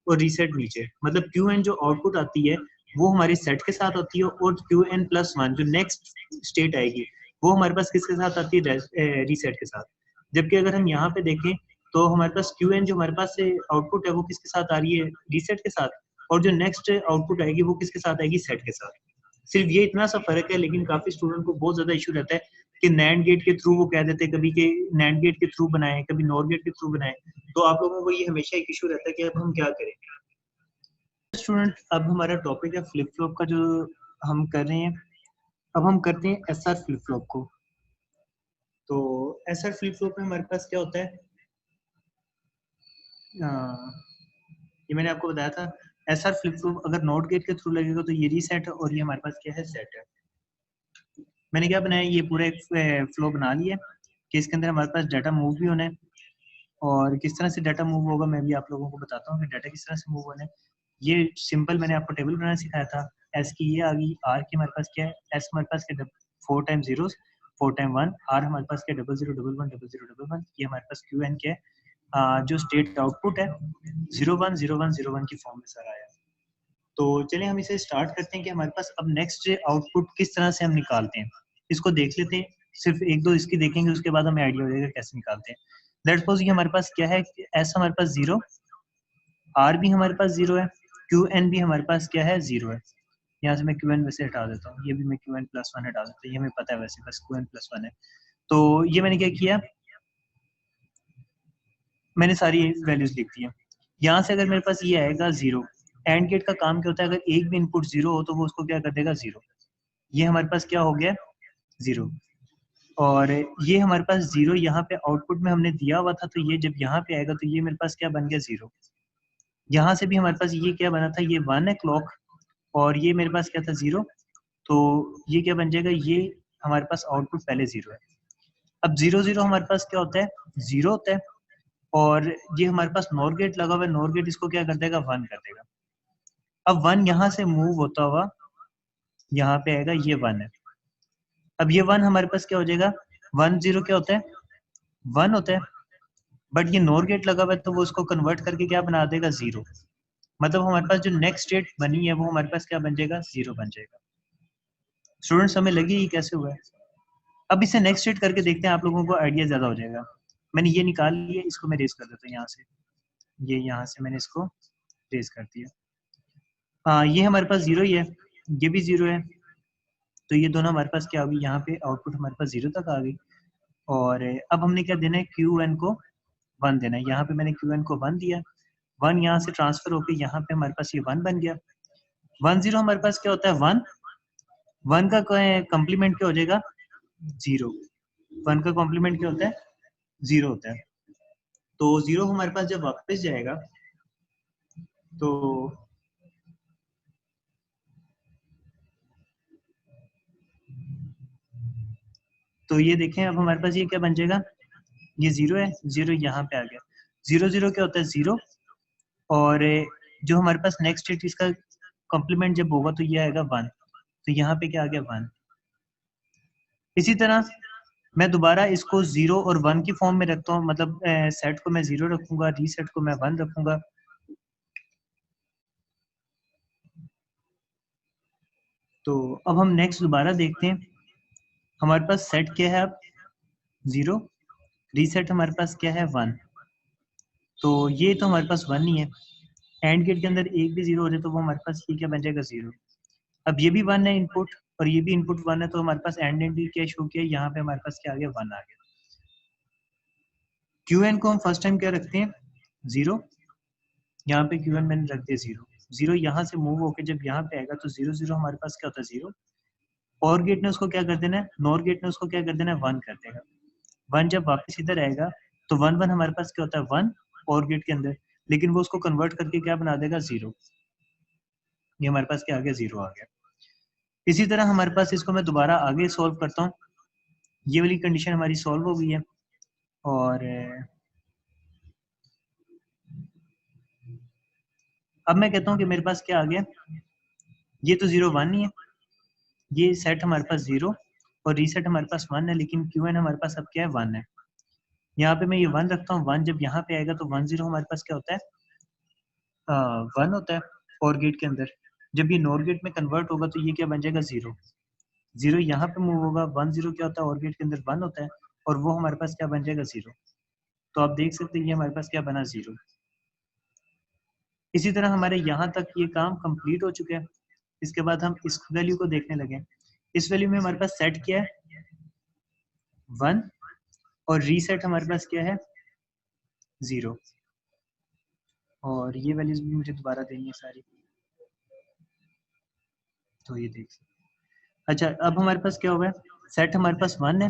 और रीसेट नीचे, मतलब क्यू एन जो आउटपुट आती है वो हमारे सेट के साथ होती है, और क्यू एन प्लस 1 जो नेक्स्ट स्टेट आएगी वो हमारे पास किसके साथ आती है, रीसेट के साथ। जबकि अगर हम यहाँ पे देखें तो हमारे पास क्यू एन जो हमारे पास से आउटपुट है वो किसके साथ आ रही है, रीसेट के साथ, और जो नेक्स्ट आउटपुट आएगी वो किसके साथ आएगी, सेट के साथ। सिर्फ ये इतना सा फर्क है, लेकिन काफी स्टूडेंट को बहुत ज्यादा इशू रहता है कि नैंड गेट के थ्रू वो कह देते हैं कभी कि नैंड गेट के थ्रू बनाए, कभी नॉर गेट के थ्रू बनाए, तो आप लोगों को ये हमेशा एक इशू रहता है कि अब हम क्या करें। स्टूडेंट, अब हमारा टॉपिक है फ्लिप फ्लॉप का जो हम कर रहे हैं, अब हम करते हैं एसआर फ्लिप फ्लॉप को। तो एसआर फ्लिप फ्लॉप में हमारे पास क्या होता है, ये मैंने आपको बताया था, एसआर फ्लिप फ्लॉप अगर नॉट गेट के थ्रू लगेगा तो ये रीसेट है, और ये हमारे पास क्या है, सेट है। मैंने क्या बनाया, ये पूरा एक फ्लो बना लिया कि इसके अंदर हमारे पास डाटा मूव भी होना है, और किस तरह से डाटा मूव होगा मैं भी आप लोगों को बताता हूँ कि डाटा किस तरह से मूव होना है। ये सिंपल मैंने आपको टेबल बनाना सिखाया था, एस की ये आ गई, आर की हमारे पास क्या है, एस हमारे पास क्या 4 टाइम जीरो 4 टाइम 1, आर हमारे पास क्या 00110011, ये हमारे पास क्यू एन क्या है, जो स्टेट आउटपुट है 010101 की फॉर्म में सर आया। तो चलिए हम इसे स्टार्ट करते हैं कि हमारे पास अब नेक्स्ट आउटपुट किस तरह से हम निकालते हैं, इसको देख लेते हैं, सिर्फ एक दो इसकी देखेंगे, उसके बाद हमें आइडिया हो जाएगा कैसे निकालते हैं। लेट्स सपोज ये हमारे पास क्या है, एस हमारे पास 0, आर भी हमारे पास 0 है, क्यू एन भी हमारे पास क्या है, 0 है। यहाँ से मैं क्यू एन वैसे हटा देता हूँ, ये भी मैं क्यू एन प्लस 1 हटा देता हूँ, ये हमें पता है वैसे बस क्यू एन प्लस 1 है। तो ये मैंने क्या किया, मैंने सारी वैल्यूज लिख दी है। यहाँ से अगर मेरे पास ये आएगा 0, एंड गेट का काम क्या होता है, अगर एक भी इनपुट 0 हो तो वो उसको क्या कर देगा, 0। ये हमारे पास क्या हो गया, 0, और ये हमारे पास 0 यहाँ पे आउटपुट में हमने दिया हुआ था, तो ये जब यहाँ पे आएगा तो ये मेरे पास क्या बन गया, 0। यहाँ से भी हमारे पास ये क्या बना था, ये 1 है क्लॉक, और ये मेरे पास क्या था, 0, तो ये क्या बन जाएगा, ये हमारे पास आउटपुट पहले 0 है। अब 0 0 हमारे पास क्या होता है, 0 होता है, और ये हमारे पास नॉर गेट लगा हुआ है, नॉर गेट इसको क्या कर देगा, 1 कर देगा। अब 1 यहाँ से मूव होता हुआ यहाँ पे आएगा, ये 1 है। अब ये 1 हमारे पास क्या हो जाएगा, 1 0 क्या होता है, 1 होता है, बट ये नॉर गेट लगा हुआ है तो वो उसको कन्वर्ट करके क्या बना देगा, 0। मतलब हमारे पास जो नेक्स्ट स्टेट बनी है वो हमारे पास क्या बन जाएगा, 0 बन जाएगा। स्टूडेंट्स हमें लगी ये कैसे हुआ है। अब इसे नेक्स्ट स्टेट करके देखते हैं, आप लोगों को आइडिया ज्यादा हो जाएगा। मैंने ये निकाल लिया, इसको मैं रेस कर देता हूँ यहाँ से, ये यहाँ से मैंने इसको रेस कर दिया। हाँ, ये हमारे पास 0 ही है, ये भी 0 है, तो ये दोनों हमारे पास क्या होगी, यहाँ पे आउटपुट हमारे पास 0 तक आ गई। और अब हमने क्या देना है, क्यू एन को 1 देना है। यहाँ पे मैंने क्यू एन को 1 दिया, 1 यहाँ से ट्रांसफर होकर यहाँ पे हमारे पास ये 1 बन गया। 1 0 हमारे पास क्या होता है, 1, 1 का कॉम्प्लीमेंट क्या हो जाएगा, 0। 1 का कॉम्प्लीमेंट क्या होता है, 0 होता है। तो 0 हमारे पास जब वापस जाएगा तो ये देखें, अब हमारे पास ये क्या बन जाएगा, ये 0 है, 0 यहाँ पे आ गया। 0 0 क्या होता है, 0, और जो हमारे पास नेक्स्ट स्टेट इसका कॉम्प्लीमेंट जब होगा तो ये आएगा 1, तो यहाँ पे क्या आ गया, 1। इसी तरह मैं दोबारा इसको 0 और 1 की फॉर्म में रखता हूँ, मतलब सेट को मैं 0 रखूंगा, रीसेट को मैं 1 रखूंगा। तो अब हम नेक्स्ट दोबारा देखते हैं, हमारे पास सेट क्या है, अब 0, रीसेट हमारे पास क्या है, 1। तो ये तो हमारे पास 1 ही है, एंड गेट के अंदर एक भी 0 हो जाए तो वो हमारे पास ये क्या बन जाएगा, 0। अब ये भी 1 है इनपुट, और ये भी इनपुट 1 है, तो हमारे पास एंड एंड क्या शो किया, यहाँ पे हमारे पास क्या आ गया 1 आ गया। क्यू एन को हम फर्स्ट टाइम क्या रखते हैं 0, यहाँ पे क्यू एन मैंने रख दिया 0, 0 यहाँ से मूव होकर जब यहाँ पे आएगा तो 0 0 हमारे पास क्या होता है 0, और गेट ने उसको क्या कर देना है, नॉर गेट ने उसको क्या कर देना है 1 कर देगा। 1 जब वापस इधर आएगा तो 1 1 हमारे पास क्या होता है 1 और गेट के अंदर, लेकिन वो उसको कन्वर्ट करके क्या बना देगा 0, ये हमारे पास क्या आ गया 0 आ गया। इसी तरह हमारे पास इसको मैं दोबारा आगे सॉल्व करता हूँ, ये वाली कंडीशन हमारी सॉल्व हो गई है। और अब मैं कहता हूँ कि मेरे पास क्या आ गया, ये तो 0 1 ही है, ये सेट हमारे पास 0 और रीसेट हमारे पास 1 है, लेकिन क्यू एन हमारे पास अब क्या है 1 है। यहाँ पे मैं ये 1 रखता हूँ, 1 जब यहाँ पे आएगा तो 1 0 हमारे पास क्या होता है 1 होता है और गेट के अंदर। जब ये नॉर गेट में कन्वर्ट होगा तो ये क्या बन जाएगा 0, 0 यहाँ पे मूव होगा, 1 0 क्या होता है और गेट के अंदर 1 होता है, और वो हमारे पास क्या बन जाएगा 0। तो आप देख सकते हैं ये हमारे पास क्या बना 0। इसी तरह हमारे यहाँ तक ये काम कंप्लीट हो चुका है। इसके बाद हम इस वैल्यू को देखने लगे। इस वैल्यू में हमारे पास सेट क्या है 1 और रीसेट हमारे पास क्या है 0, और ये वैल्यूज भी मुझे दोबारा देनी है सारी, तो ये देख सकते। अच्छा, अब हमारे पास क्या होगा, सेट हमारे पास 1 है,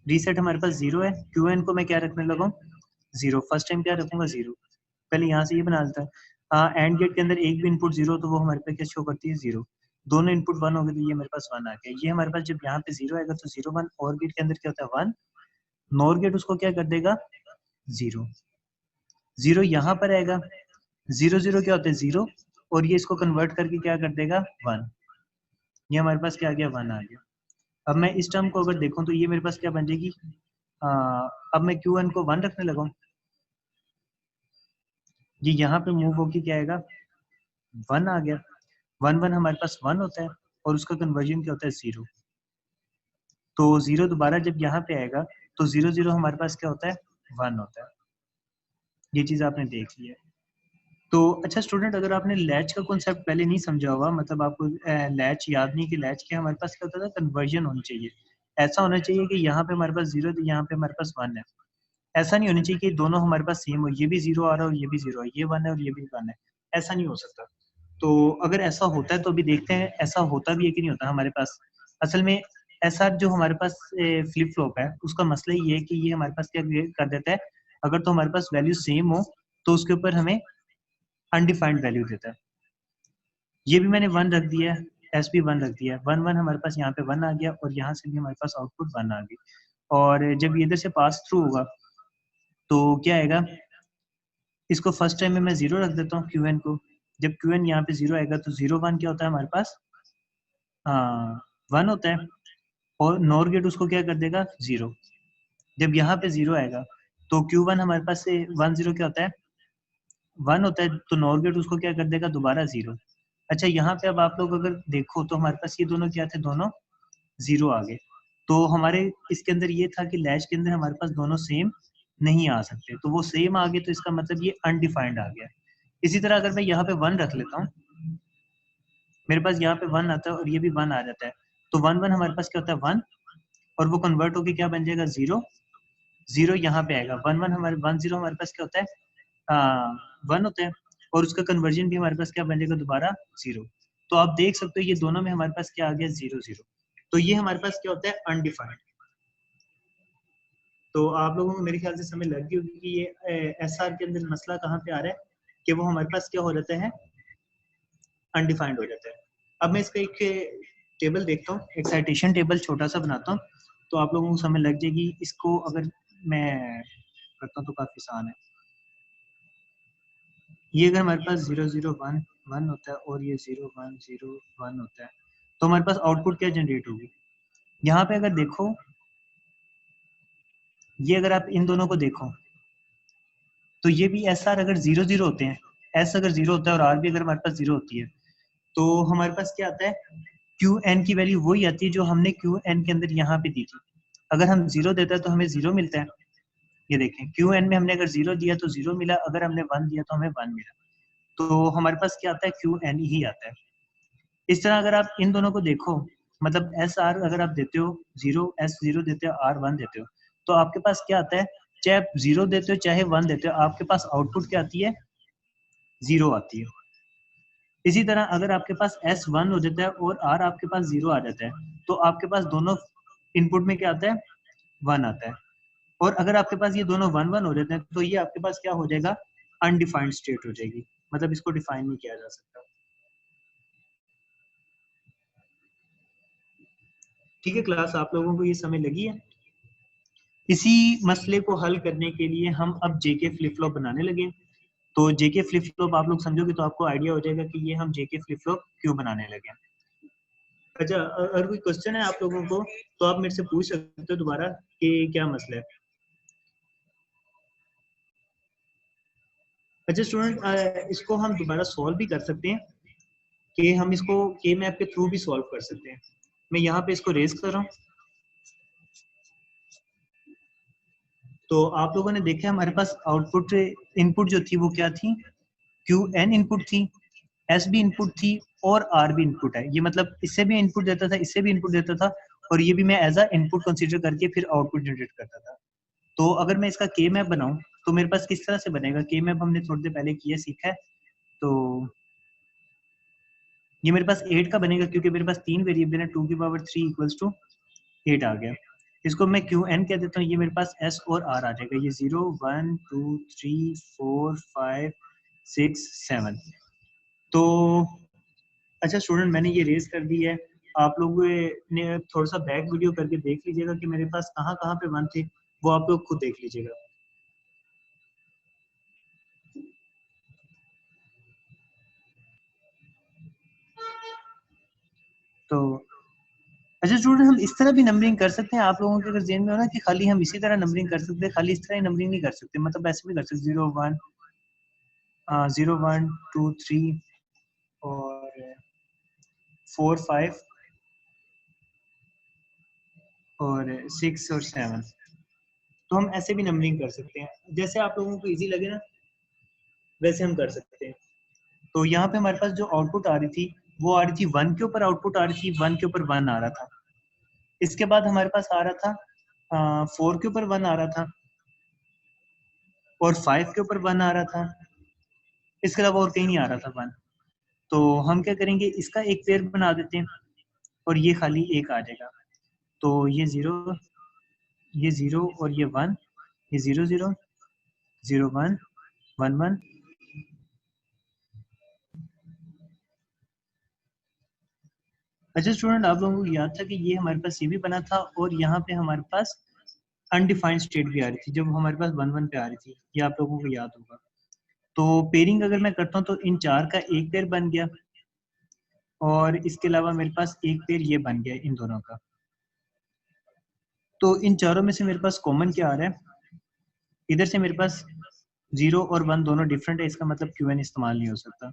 रीसेट हमारे पास 0 है, क्यू एन को मैं क्या रखने लगा 0, फर्स्ट टाइम क्या रखूंगा 0, पहले यहाँ से ये बना लेता है। एंड गेट के अंदर एक भी इनपुट 0 तो वो हमारे पे क्या शो करती है 0, दोनों इनपुट 1 हो गए तो ये मेरे पास 1 आ गया। ये हमारे पास जब यहाँ पे 0 आएगा तो 0 1, और गेट के अंदर क्या होता है 1, नॉर गेट उसको क्या कर देगा 0, 0 यहाँ पर आएगा, 0 0 क्या होता है 0, और ये इसको कन्वर्ट करके क्या कर देगा 1, ये हमारे पास क्या आ गया 1 आ गया। अब मैं इस टर्म को अगर देखूं तो ये मेरे पास क्या बन जाएगी, अब मैं क्यू एन को 1 रखने लगा, ये यहाँ पे मूव होके क्या आएगा 1 आ गया। 1 1 हमारे पास 1 होता है और उसका कन्वर्जन क्या होता है 0, तो 0 दोबारा जब यहाँ पे आएगा तो 0 0 हमारे पास क्या होता है 1 होता है। ये चीज़ आपने देख लिया। तो अच्छा स्टूडेंट, अगर आपने लैच का कॉन्सेप्ट पहले नहीं समझा होगा, मतलब आपको लैच याद नहीं कि लैच क्या हमारे पास क्या होता था, कन्वर्जन होनी चाहिए। ऐसा होना चाहिए कि यहाँ पे हमारे पास 0 तो यहाँ पे हमारे पास 1 है, ऐसा नहीं होना चाहिए कि दोनों हमारे पास सेम हो, ये भी 0 आ रहा है और ये भी 0 है, ये 1 है और ये भी 1 है, ऐसा नहीं हो सकता। तो अगर ऐसा होता है तो अभी देखते हैं ऐसा होता भी है कि नहीं होता हमारे पास। असल में ऐसा जो हमारे पास फ्लिप फ्लॉप है उसका मसला ये है कि ये हमारे पास क्या कर देता है, अगर तो हमारे पास वैल्यू सेम हो तो उसके ऊपर हमें अनडिफाइंड वैल्यू देता है। ये भी मैंने 1 रख दिया है, एस भी 1 रख दिया है, 1 1 हमारे पास यहाँ पे 1 आ गया और यहाँ से भी हमारे पास आउटपुट 1 आ गई। और जब ये इधर से पास थ्रू होगा तो क्या आएगा, इसको फर्स्ट टाइम में मैं 0 रख देता हूँ क्यू एन को। जब क्यू एन यहाँ पे 0 आएगा तो 0 1 क्या होता है हमारे पास 1 होता है, और नॉर गेट उसको क्या कर देगा 0। जब यहाँ पे 0 आएगा तो Q1 हमारे पास से 1 0 क्या होता है 1 होता है, तो नॉर गेट उसको क्या कर देगा दोबारा 0। अच्छा, यहाँ पे अब आप लोग अगर देखो तो हमारे पास ये दोनों क्या थे, दोनों 0 आ गए। तो हमारे इसके अंदर ये था कि लैच के अंदर हमारे पास दोनों सेम नहीं आ सकते, तो वो सेम आ गए तो इसका मतलब ये अनडिफाइंड आ गया। इसी तरह अगर मैं यहाँ पे 1 रख लेता हूँ, मेरे पास यहाँ पे 1 आता है और ये भी 1 आ जाता है, तो 1 1 हमारे पास क्या होता है 1, और वो कन्वर्ट होके क्या बन जाएगा 0, 0 यहाँ पे आएगा, 1 1 हमारे 1 0 हमारे पास क्या होता है 1 होता है, और उसका कन्वर्जन भी हमारे पास क्या बन जाएगा दोबारा 0। तो आप देख सकते हो ये दोनों में हमारे पास क्या आ गया 0 0, तो ये हमारे पास क्या होता है अनडिफाइंड। तो आप लोगों को मेरे ख्याल से समझ लग गई होगी कि ये एसआर के अंदर मसला कहाँ पे आ रहा है, कि वो हमारे पास क्या हो जाता है अनडिफाइंड हो जाता है। अब मैं इसका एक टेबल देखता हूँ, एक्साइटेशन टेबल छोटा सा बनाता हूँ, तो आप लोगों को समझ लग जाएगी। इसको अगर मैं करता हूँ तो काफी आसान है। ये अगर हमारे पास 0 0 1 1 होता है और ये 0 1 0 1 होता है, तो हमारे पास आउटपुट क्या जनरेट होगी। यहाँ पे अगर देखो, ये अगर आप इन दोनों को देखो तो ये भी एस आर अगर 0 0 होते हैं, एस अगर 0 होता है और आर भी अगर हमारे पास 0 होती है, तो हमारे पास क्या आता है क्यू एन की वैल्यू वही आती है जो हमने क्यू एन के अंदर यहाँ पे दी थी। अगर हम 0 देते हैं तो हमें 0 मिलता है, ये देखें क्यू एन में हमने अगर 0 दिया तो 0 मिला, अगर हमने 1 दिया तो हमें 1 मिला, तो हमारे पास क्या आता है क्यू एन ही आता है। इस तरह अगर आप इन दोनों को देखो मतलब एस आर अगर आप देते हो 0, एस 0 देते हो, आर 1 देते हो, तो आपके पास क्या आता है, चाहे आप 0 देते हो चाहे 1 देते हो, आपके पास आउटपुट क्या आती है, 0 आती है। इसी तरह अगर आपके पास एस 1 हो जाता है और आर आपके पास 0 आ जाता है, तो आपके पास दोनों इनपुट में क्या आता है, 1 आता है। और अगर आपके पास ये दोनों 1 1 हो जाते हैं, तो ये आपके पास क्या हो जाएगा, अनडिफाइंड स्टेट हो जाएगी, मतलब इसको डिफाइन नहीं किया जा सकता। ठीक है क्लास, आप लोगों को ये समझ लगी है? इसी मसले को हल करने के लिए हम अब जेके फ्लिप फ्लॉप बनाने लगे। तो जेके फ्लिप फ्लॉप आप लोग समझोगे तो आपको आइडिया हो जाएगा कि ये हम जेके फ्लिप फ्लॉप क्यों बनाने लगे। अच्छा, अगर कोई क्वेश्चन है आप लोगों को तो आप मेरे से पूछ सकते हो दोबारा कि क्या मसला है। अच्छा स्टूडेंट, इसको हम दोबारा सॉल्व भी कर सकते हैं कि हम इसको के मैप के थ्रू भी सॉल्व कर सकते हैं। मैं यहाँ पे इसको रेज कर रहा हूँ। तो आप लोगों ने देखा हमारे पास आउटपुट इनपुट जो थी वो क्या थी, क्यू एन इनपुट थी, एस भी इनपुट थी और आर भी इनपुट है। ये मतलब इससे भी इनपुट देता था, इससे भी इनपुट देता था, और ये भी मैं एज अ इनपुट कंसीडर करके फिर आउटपुट जनरेट करता था। तो अगर मैं इसका के मैप बनाऊं तो मेरे पास किस तरह से बनेगा, के मैप हमने थोड़ी देर पहले किया सीखा है। तो ये मेरे पास 8 का बनेगा क्योंकि मेरे पास 3 वेरिएबल है, 2 की पावर 3 इक्वल्स टू 8 आ गया। इसको मैं क्यू एन कह देता हूँ, ये मेरे पास एस और आर आ जाएगा। ये 0 1 2 3 4 5 6 7। तो अच्छा स्टूडेंट, मैंने ये रेज कर दी है। आप लोगों ने थोड़ा सा बैक वीडियो करके देख लीजिएगा कि मेरे पास कहाँ कहाँ पे 1 थे, वो आप लोग खुद देख लीजिएगा। तो अच्छा स्टूडेंट, हम इस तरह भी नंबरिंग कर सकते हैं। आप लोगों के अगर जेन में हो ना कि खाली हम इसी तरह नंबरिंग कर सकते हैं, खाली इस तरह ही नंबरिंग नहीं कर सकते, मतलब ऐसे भी कर सकते 0 1 0 1 2 3 और 4 5 और 6 और 7। तो हम ऐसे भी नंबरिंग कर सकते हैं, जैसे आप लोगों को इजी लगे ना वैसे हम कर सकते हैं। तो यहाँ पे हमारे पास जो आउटपुट आ रही थी वो आ रही थी 1 के ऊपर, आउटपुट आ रही थी 1 के ऊपर 1 आ रहा था। इसके बाद हमारे पास आ रहा था 4 के ऊपर 1 आ रहा था और 5 के ऊपर 1 आ रहा था। इसके अलावा और कहीं नहीं आ रहा था 1। तो हम क्या करेंगे, इसका एक पेयर बना देते हैं और ये खाली एक आ जाएगा। तो ये 0, ये 0 और ये 1, ये 0 0 0 1 1 1। अच्छा स्टूडेंट, आप लोगों को याद था कि ये हमारे पास ये भी बना था और यहाँ पे हमारे पास अनडिफाइंड स्टेट भी आ रही थी जब हमारे पास 1 1 पे आ रही थी, ये आप लोगों को याद होगा। तो पेयरिंग अगर मैं करता हूँ तो इन 4 का एक पेयर बन गया और इसके अलावा मेरे पास एक पेयर ये बन गया इन दोनों का। तो इन चारों में से मेरे पास कॉमन क्या आ रहा है, इधर से मेरे पास 0 और 1 दोनों डिफरेंट है, इसका मतलब क्यू एन इस्तेमाल नहीं हो सकता।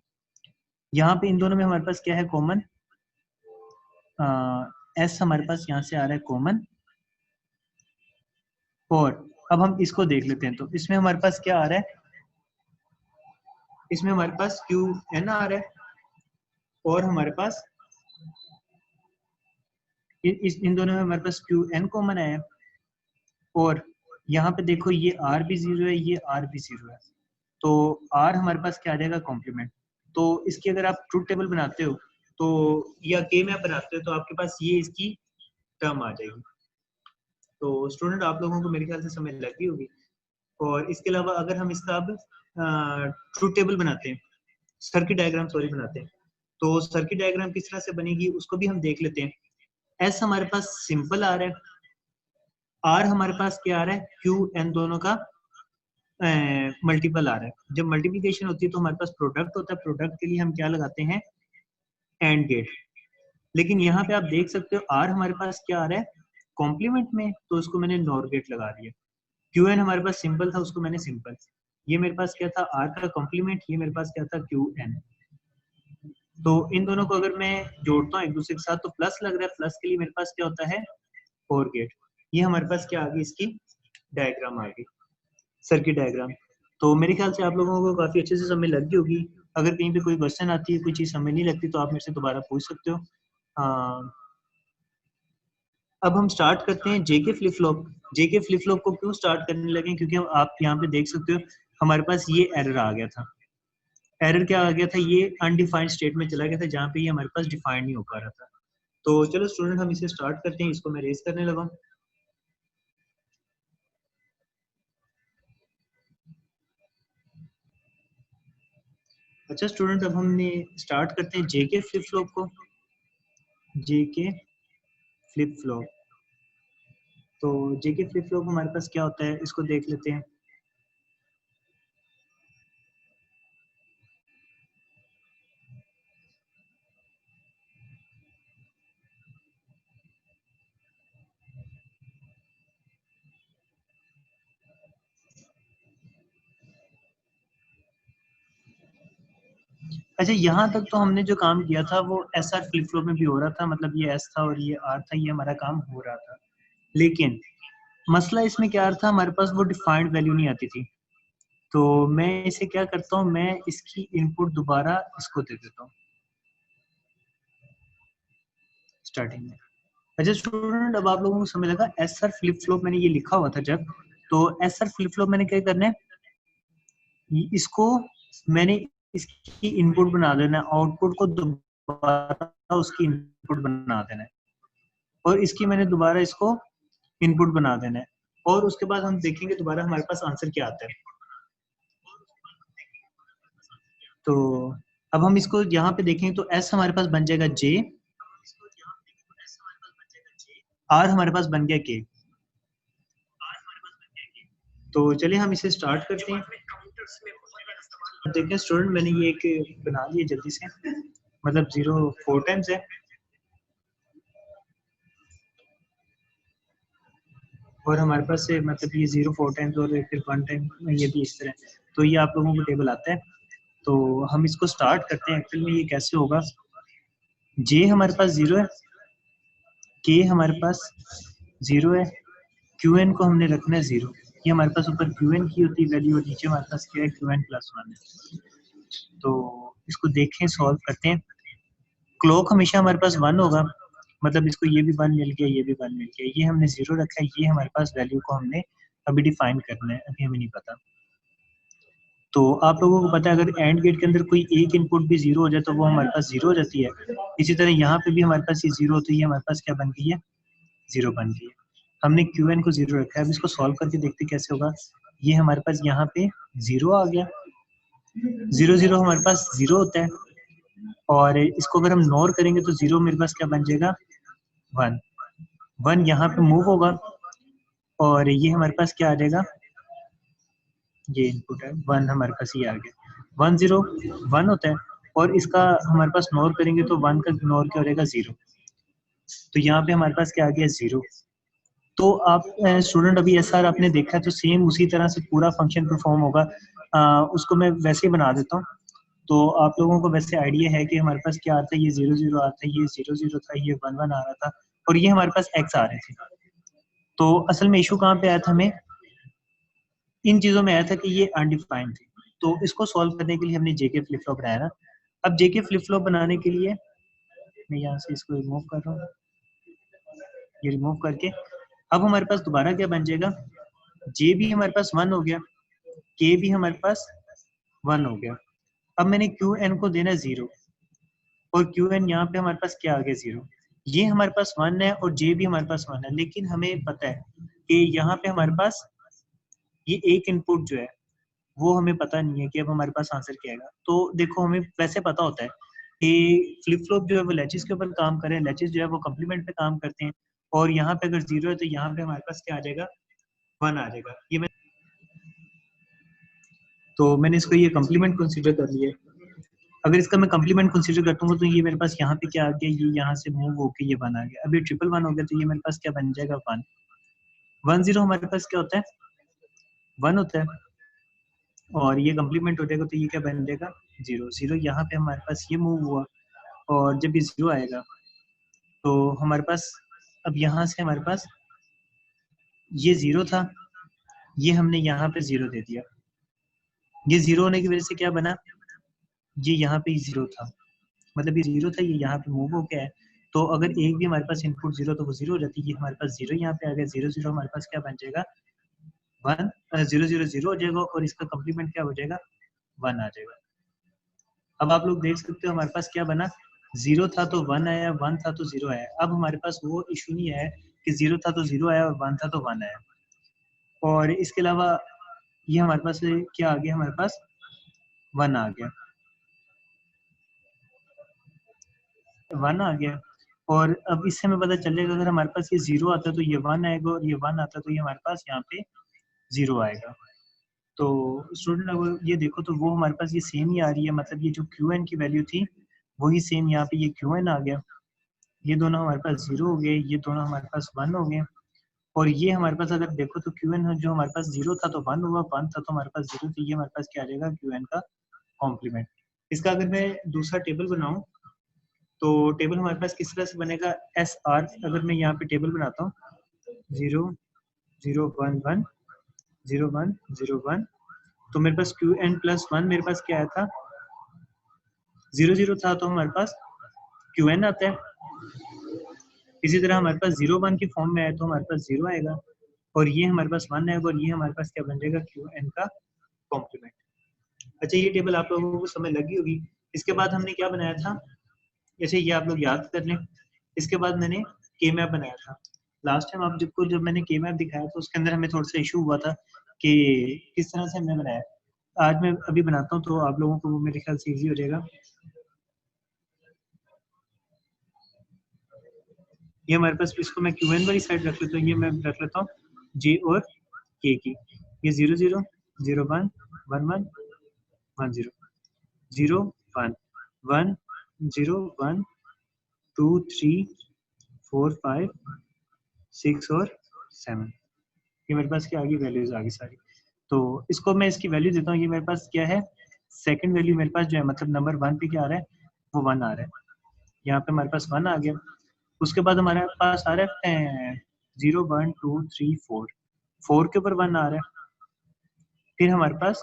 यहाँ पे इन दोनों में हमारे पास क्या है कॉमन, एस हमारे पास यहाँ से आ रहा है कॉमन। और अब हम इसको देख लेते हैं, तो इसमें हमारे पास क्या आ रहा है, इसमें हमारे पास क्यू एन आ रहा है और हमारे पास इन दोनों में हमारे पास क्यू एन कॉमन आया। और यहाँ पे देखो ये आर भी 0 है, ये आर भी 0 है, तो आर हमारे पास क्या आ जाएगा, कॉम्प्लीमेंट। तो इसकी अगर आप ट्रूथ टेबल बनाते हो तो या के मैप बनाते हो तो आपके पास ये इसकी टर्म आ जाएगी। तो स्टूडेंट, आप लोगों को मेरे ख्याल से समझ लग गई होगी। और इसके अलावा अगर हम इसका अब ट्रूथ टेबल बनाते हैं, सर्किट डायग्राम सॉरी बनाते हैं, तो सर्किट डायग्राम किस तरह से बनेगी उसको भी हम देख लेते हैं। एस हमारे पास सिंपल आ रहा है, आर हमारे पास क्या आ रहा है, क्यू एन दोनों का मल्टीपल आ रहा है। जब मल्टीप्लिकेशन होती है तो हमारे पास प्रोडक्ट होता है, प्रोडक्ट के लिए हम क्या लगाते हैं, एंड गेट। लेकिन यहाँ पे आप देख सकते हो आर हमारे पास क्या आ रहा है, कॉम्प्लीमेंट में, तो उसको मैंने नॉर गेट लगा दिया। क्यू एन हमारे पास सिंपल था, उसको मैंने सिंपल। ये मेरे पास क्या था, आर का कॉम्प्लीमेंट, ये मेरे पास क्या था, क्यू एन। तो इन दोनों को अगर मैं जोड़ता हूँ एक दूसरे के साथ तो प्लस लग रहा है, प्लस के लिए मेरे पास क्या होता है, फोर गेट। ये हमारे पास क्या आ गई, इसकी डायग्राम आ गई, सर्किट डायग्राम। तो मेरे ख्याल से आप लोगों को काफी अच्छे से समझ लग गई होगी। अगर कहीं पे कोई क्वेश्चन आती है, कोई चीज समझ नहीं लगती तो आप मेरे से दोबारा पूछ सकते हो। अब हम स्टार्ट करते हैं JK flip flop. JK flip flop को क्यों स्टार्ट करने लगे, क्योंकि आप यहाँ पे देख सकते हो हमारे पास ये एरर आ गया था। एरर क्या आ गया था, ये अनडिफाइंड स्टेट में चला गया था जहाँ पे ये हमारे पास डिफाइंड नहीं हो पा रहा था। तो चलो स्टूडेंट हम इसे स्टार्ट करते हैं, इसको मैं रेज करने लगा। अच्छा स्टूडेंट, अब हमने स्टार्ट करते हैं जेके फ्लिप फ्लॉप को। जेके फ्लिप फ्लॉप, तो जेके फ्लिप फ्लॉप हमारे पास क्या होता है इसको देख लेते हैं। अच्छा यहाँ तक तो हमने जो काम किया था वो एस आर फ्लिप फ्लॉप में भी हो रहा था, मतलब ये एस था और ये आर था, ये हमारा काम हो रहा था। लेकिन मसला इसमें क्या था, हमारे पास वो डिफाइंड वैल्यू नहीं आती थी। तो मैं इसे क्या करता हूँ, मैं इसकी इनपुट दोबारा इसको दे देता हूँ स्टार्टिंग में। अच्छा स्टूडेंट, अब आप लोगों को समझ लगा एस आर फ्लिप फ्लॉप मैंने ये लिखा हुआ था जब, तो एस आर फ्लिप फ्लॉप मैंने क्या करना है, इसको मैंने इसकी इनपुट बना देना है, आउटपुट को दोबारा उसकी इनपुट बना देना है, और इसकी मैंने दोबारा इसको इनपुट बना देना है, और उसके बाद हम देखेंगे दोबारा हमारे पास आंसर क्या आता है। तो अब हम इसको यहाँ पे देखेंगे तो एस हमारे पास बन जाएगा जे, आर हमारे पास बन गया के। तो चलिए हम इसे स्टार्ट करते हैं। देखिए स्टूडेंट, मैंने ये एक बना लिया जल्दी से, मतलब 0 4 टाइम्स है और हमारे पास से मतलब ये 0 4 टाइम्स और फिर 1 टाइम ये भी इस तरह, तो ये आप लोगों को टेबल आता है। तो हम इसको स्टार्ट करते हैं। एक्चुअल में ये कैसे होगा, जे हमारे पास 0 है, के हमारे पास 0 है, क्यू एन को हमने रखना है 0। ये हमारे पास ऊपर क्यू एन की होती है वैल्यू और नीचे हमारे पास क्या है, क्यू एन प्लस 1 है। तो इसको देखें, सॉल्व करते हैं। क्लॉक हमेशा हमारे पास 1 होगा, मतलब इसको ये भी 1 मिल गया, ये भी 1 मिल गया, ये हमने 0 रखा है, ये हमारे पास वैल्यू को हमने अभी डिफाइन करना है, अभी हमें नहीं पता। तो आप लोगों को पता है अगर एंड गेट के अंदर कोई एक इनपुट भी 0 हो जाए तो वो हमारे पास 0 हो जाती है। इसी तरह यहाँ पे भी हमारे पास ये 0 होती है, हमारे पास क्या बन गई है, 0 बन गई है। हमने क्यू एन को 0 रखा है, अब इसको सॉल्व करके देखते कैसे होगा। ये हमारे पास यहाँ पे 0 आ गया, 0 0 हमारे पास 0 होता है, और इसको अगर हम नॉर करेंगे तो 0 मेरे पास क्या बन जाएगा, 1। 1 यहाँ पे मूव होगा और ये हमारे पास क्या आ जाएगा, ये इनपुट है 1, हमारे पास ये आ गया। 1 0 1 होता है, और इसका हमारे पास नॉर करेंगे तो 1 का नॉर क्या हो जाएगा, 0। तो यहाँ पे हमारे पास क्या आ गया, 0। तो आप स्टूडेंट अभी एस आर आपने देखा है, तो सेम उसी तरह से पूरा फंक्शन परफॉर्म होगा। उसको मैं वैसे ही बना देता हूँ। तो आप लोगों को वैसे आइडिया है कि हमारे पास क्या आता है, ये 0 0 आता है, ये 0 0 था, ये 1 1 आ रहा था, और ये हमारे पास एक्स आ रहे थे। तो असल में इशू कहाँ पे आया था, हमें इन चीज़ों में आया था कि ये अनडिफाइंड थे। तो इसको सॉल्व करने के लिए हमने जेके फ्लिप फ्लॉप बनाया ना। अब जेके फ्लिप फ्लॉप बनाने के लिए मैं यहाँ से इसको रिमूव कर रहा हूँ, ये रिमूव करके अब हमारे पास दोबारा क्या बन जाएगा, जे भी हमारे पास 1 हो गया, के भी हमारे पास 1 हो गया। अब मैंने क्यू एन को देना 0, और क्यू एन यहाँ पे हमारे पास क्या आ गया, 0। ये हमारे पास 1 है और जे भी हमारे पास 1 है, लेकिन हमें पता है कि यहाँ पे हमारे पास ये एक इनपुट जो है वो हमें पता नहीं है कि अब हमारे पास आंसर क्या आएगा। तो देखो हमें वैसे पता होता है कि फ्लिप फ्लॉप जो है वो लैचेस के ऊपर काम करें, लैचेस जो है वो कम्प्लीमेंट पे काम करते हैं, और यहाँ पे अगर 0 है तो यहाँ पे हमारे पास क्या आ जाएगा, 1 आ जाएगा। ये मैं तो मैंने इसको ये कम्प्लीमेंट कंसीडर कर लिया। अगर इसका मैं कम्प्लीमेंट कंसीडर करता हूँ तो ये मेरे पास यहाँ पे क्या आ गया, ये यहाँ से मूव होके ये 1 आ गया। अब ये 1 1 1 हो गया, तो ये मेरे पास क्या बन जाएगा, 1 1 0 हमारे पास क्या होता है, 1 होता है, और ये कम्प्लीमेंट हो जाएगा तो ये क्या बन जाएगा, 0 0। यहाँ पे हमारे पास ये मूव हुआ, और जब ये 0 आएगा तो हमारे पास अब यहाँ से हमारे पास ये 0 था, ये हमने यहाँ पे 0 दे दिया। ये 0 होने की वजह से क्या बना, ये यहाँ पे 0 था, मतलब ये 0 था, ये यहाँ पे मूव हो गया है, तो अगर एक भी हमारे पास इनपुट जीरो तो वो जीरो हो जाती है, ये हमारे पास जीरो यहाँ पे आ गया, जीरो जीरो हमारे पास क्या बन जाएगा 1, जीरो जीरो जीरो हो जाएगा और इसका कम्प्लीमेंट क्या हो जाएगा 1 आ जाएगा। अब आप लोग देख सकते हो हमारे पास क्या बना, जीरो था तो 1 आया, 1 था तो जीरो आया। अब हमारे पास वो इशू नहीं है कि जीरो था तो जीरो आया और 1 था तो 1 आया। और इसके अलावा ये हमारे पास क्या आ गया, हमारे पास 1 आ गया, 1 आ गया। और अब इससे हमें पता चलेगा अगर हमारे पास ये जीरो आता तो ये 1 आएगा और ये 1 आता तो ये हमारे पास यहाँ पे जीरो आएगा। तो स्टूडेंट अगर ये देखो तो वो हमारे पास ये सेम ही आ रही है, मतलब ये जो क्यू एन की वैल्यू थी वही सेम यहाँ पे ये क्यू एन आ गया, ये दोनों हमारे पास जीरो हो गए, ये दोनों हमारे पास 1 हो गए। और ये हमारे पास अगर देखो तो क्यू एन जो हमारे पास जीरो था तो 1 हुआ, 1 था तो हमारे पास जीरो, तो ये हमारे पास क्या आ जाएगा क्यू एन का कॉम्प्लीमेंट। इसका अगर मैं दूसरा टेबल बनाऊं तो टेबल हमारे पास किस तरह से बनेगा, एस आर, अगर मैं यहाँ पे टेबल बनाता हूँ 0 0 1 1 0 1 0 1, तो मेरे पास क्यू एन प्लस 1 मेरे पास क्या आया था, 0 0 था तो हमारे पास क्यू एन आता है। इसी तरह हमारे पास 0 1 की फॉर्म में आया तो हमारे पास 0 आएगा, और ये हमारे पास 1 आएगा और ये हमारे पास क्या बन जाएगा क्यू एन का कॉम्प्लीमेंट। अच्छा ये टेबल आप लोगों को समझ लगी होगी। इसके बाद हमने क्या बनाया था, जैसे ये आप लोग याद कर लें। इसके बाद मैंने के मैप बनाया था। लास्ट टाइम आप जब मैंने के मैप दिखाया तो उसके अंदर हमें थोड़ा सा इशू हुआ था कि किस तरह से हमने बनाया। आज मैं अभी बनाता हूँ तो आप लोगों को वो मेरे ख्याल से इजी हो जाएगा। ये हमारे पास, इसको मैं क्यू एन वाली साइड रख लेता हूँ, ये मैं रख लेता हूँ जे और के की। ये 0 0 0 1 1 1 1 0 0 1 1 0 1 2 3 4 5 6 और 7, ये मेरे पास क्या आ गई वैल्यूज आ गई सारी। तो इसको मैं इसकी वैल्यू देता हूँ, ये मेरे पास क्या है सेकंड वैल्यू मेरे पास जो है, मतलब नंबर 1 पे क्या आ रहा है वो 1 आ रहा है, यहाँ पे हमारे पास 1 आ गया। उसके बाद हमारे पास आ रहा है 0 1 2 3 4, 4 के ऊपर 1 आ रहा है। फिर हमारे पास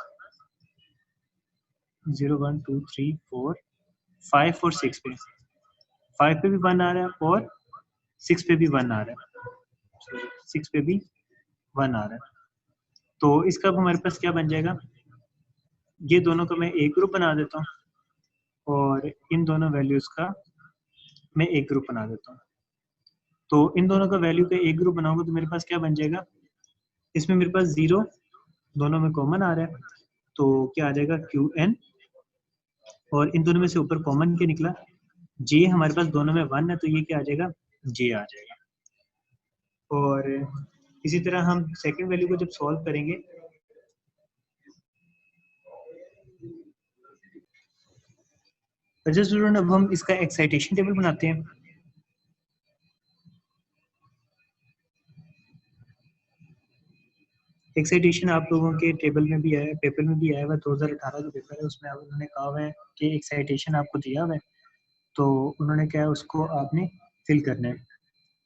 0 1 2 3 4 5 और 6 पे, 5 पे भी 1 आ रहा है और 6 पे भी 1 आ रहा है, 6 पे भी 1 आ रहा है। तो इसका अब हमारे पास क्या बन जाएगा, ये दोनों का मैं एक ग्रुप बना देता हूँ और इन दोनों वैल्यूज का मैं एक ग्रुप बना देता हूँ। तो इन दोनों का वैल्यू का एक ग्रुप बनाऊंगा तो मेरे पास क्या बन जाएगा, इसमें मेरे पास 0 दोनों में कॉमन आ रहा है तो क्या आ जाएगा क्यू एन, और इन दोनों में से ऊपर कॉमन क्या निकला जे, हमारे पास दोनों में 1 है तो ये क्या आ जाएगा जे आ जाएगा। और इसी तरह हम सेकंड वैल्यू को जब सॉल्व करेंगे स्टूडेंट, अब हम इसका एक्साइटेशन टेबल बनाते हैं। एक्साइटेशन आप लोगों के टेबल में भी आया, पेपर में भी आया हुआ, 2018 का पेपर है, उसमें उन्होंने कहा हुआ है कि एक्साइटेशन आपको दिया हुआ है तो उन्होंने क्या है उसको आपने फिल करना है।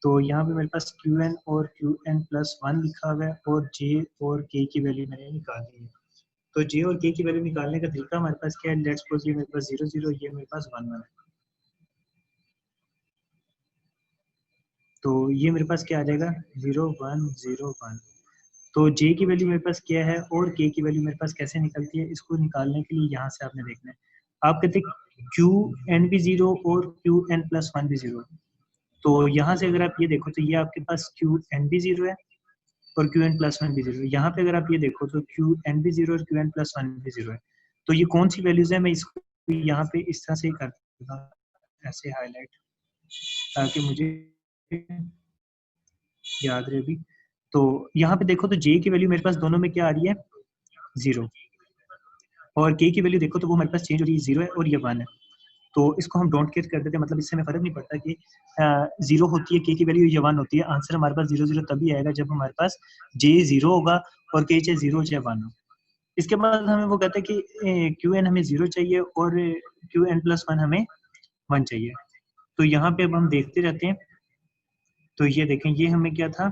तो यहाँ पे मेरे पास क्यू एन और क्यू एन प्लस 1 लिखा हुआ है और जे और के की वैल्यू मैंने निकालनी है। तो जे और के की वैल्यू निकालने का तरीका हमारे पास क्या है, लेट्स सपोज ये मेरे पास 0 0, ये मेरे पास 1 1 है, तो ये मेरे पास क्या आ जाएगा 0 1 0 1। तो जे की वैल्यू मेरे पास क्या है और के की वैल्यू मेरे पास कैसे निकलती है, इसको निकालने के लिए यहाँ से आपने देखना है। आप कहते क्यू एन भी 0 और क्यू एन प्लस 1 भी 0, तो यहाँ से अगर आप ये देखो तो ये आपके पास क्यू एन भी 0 है और क्यू एन प्लस 1 भी 0 है। यहाँ पे अगर आप ये देखो तो क्यू एन भी 0 और क्यू एन प्लस 1 भी 0 है। तो ये कौन सी वैल्यूज है, मैं इसको यहाँ पे इस तरह से कर दूंगा, ऐसे हाईलाइट, ताकि मुझे याद रहे भी। तो यहाँ पे देखो तो जे की वैल्यू मेरे पास दोनों में क्या आ रही है 0, और के की वैल्यू देखो तो वो हमारे पास चेंज हो रही है, 0 है और ये 1 है। तो इसको हम डोंट केयर कर देते हैं, मतलब इससे हमें फर्क नहीं पड़ता कि 0 होती है के की वैल्यू या 1 होती है। आंसर हमारे पास 0 0 तभी आएगा जब हमारे पास जे 0 होगा और के चाहे 0 चाहे 1 हो। इसके बाद हमें वो कहते हैं कि क्यू एन हमें 0 चाहिए और क्यू एन प्लस 1 हमें 1 चाहिए। तो यहाँ पे अब हम देखते रहते हैं। तो ये देखें, ये हमें क्या था,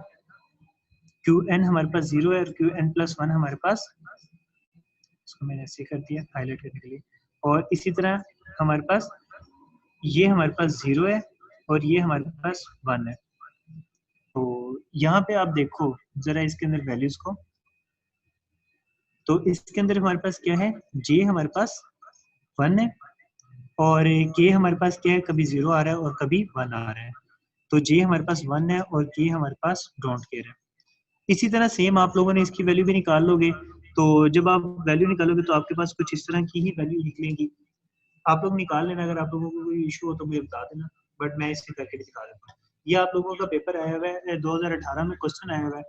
क्यू एन हमारे पास 0 है और क्यू एन प्लस 1 हमारे पास, इसको मैंने ऐसे कर दिया हाईलाइट करने के लिए। और इसी तरह हमारे पास ये हमारे पास 0 है और ये हमारे पास 1 है। तो यहाँ पे आप देखो जरा इसके अंदर वैल्यूज को, तो इसके अंदर हमारे पास क्या है, जे हमारे पास 1 है और के हमारे पास क्या है, कभी 0 आ रहा है और कभी 1 आ रहा है। तो जे हमारे पास 1 है और के हमारे पास डोंट केयर है। इसी तरह सेम आप लोगों ने इसकी वैल्यू भी निकाल लोगे। तो जब आप वैल्यू निकालोगे तो आपके पास कुछ इस तरह की ही वैल्यू निकलेंगी। आप लोग निकाल लेना, अगर आप लोगों को कोई इशू हो तो मुझे बता देना, बट मैं इसे करके दिखा देता हूँ। ये आप लोगों का पेपर आया हुआ है 2018 में, क्वेश्चन आया हुआ है।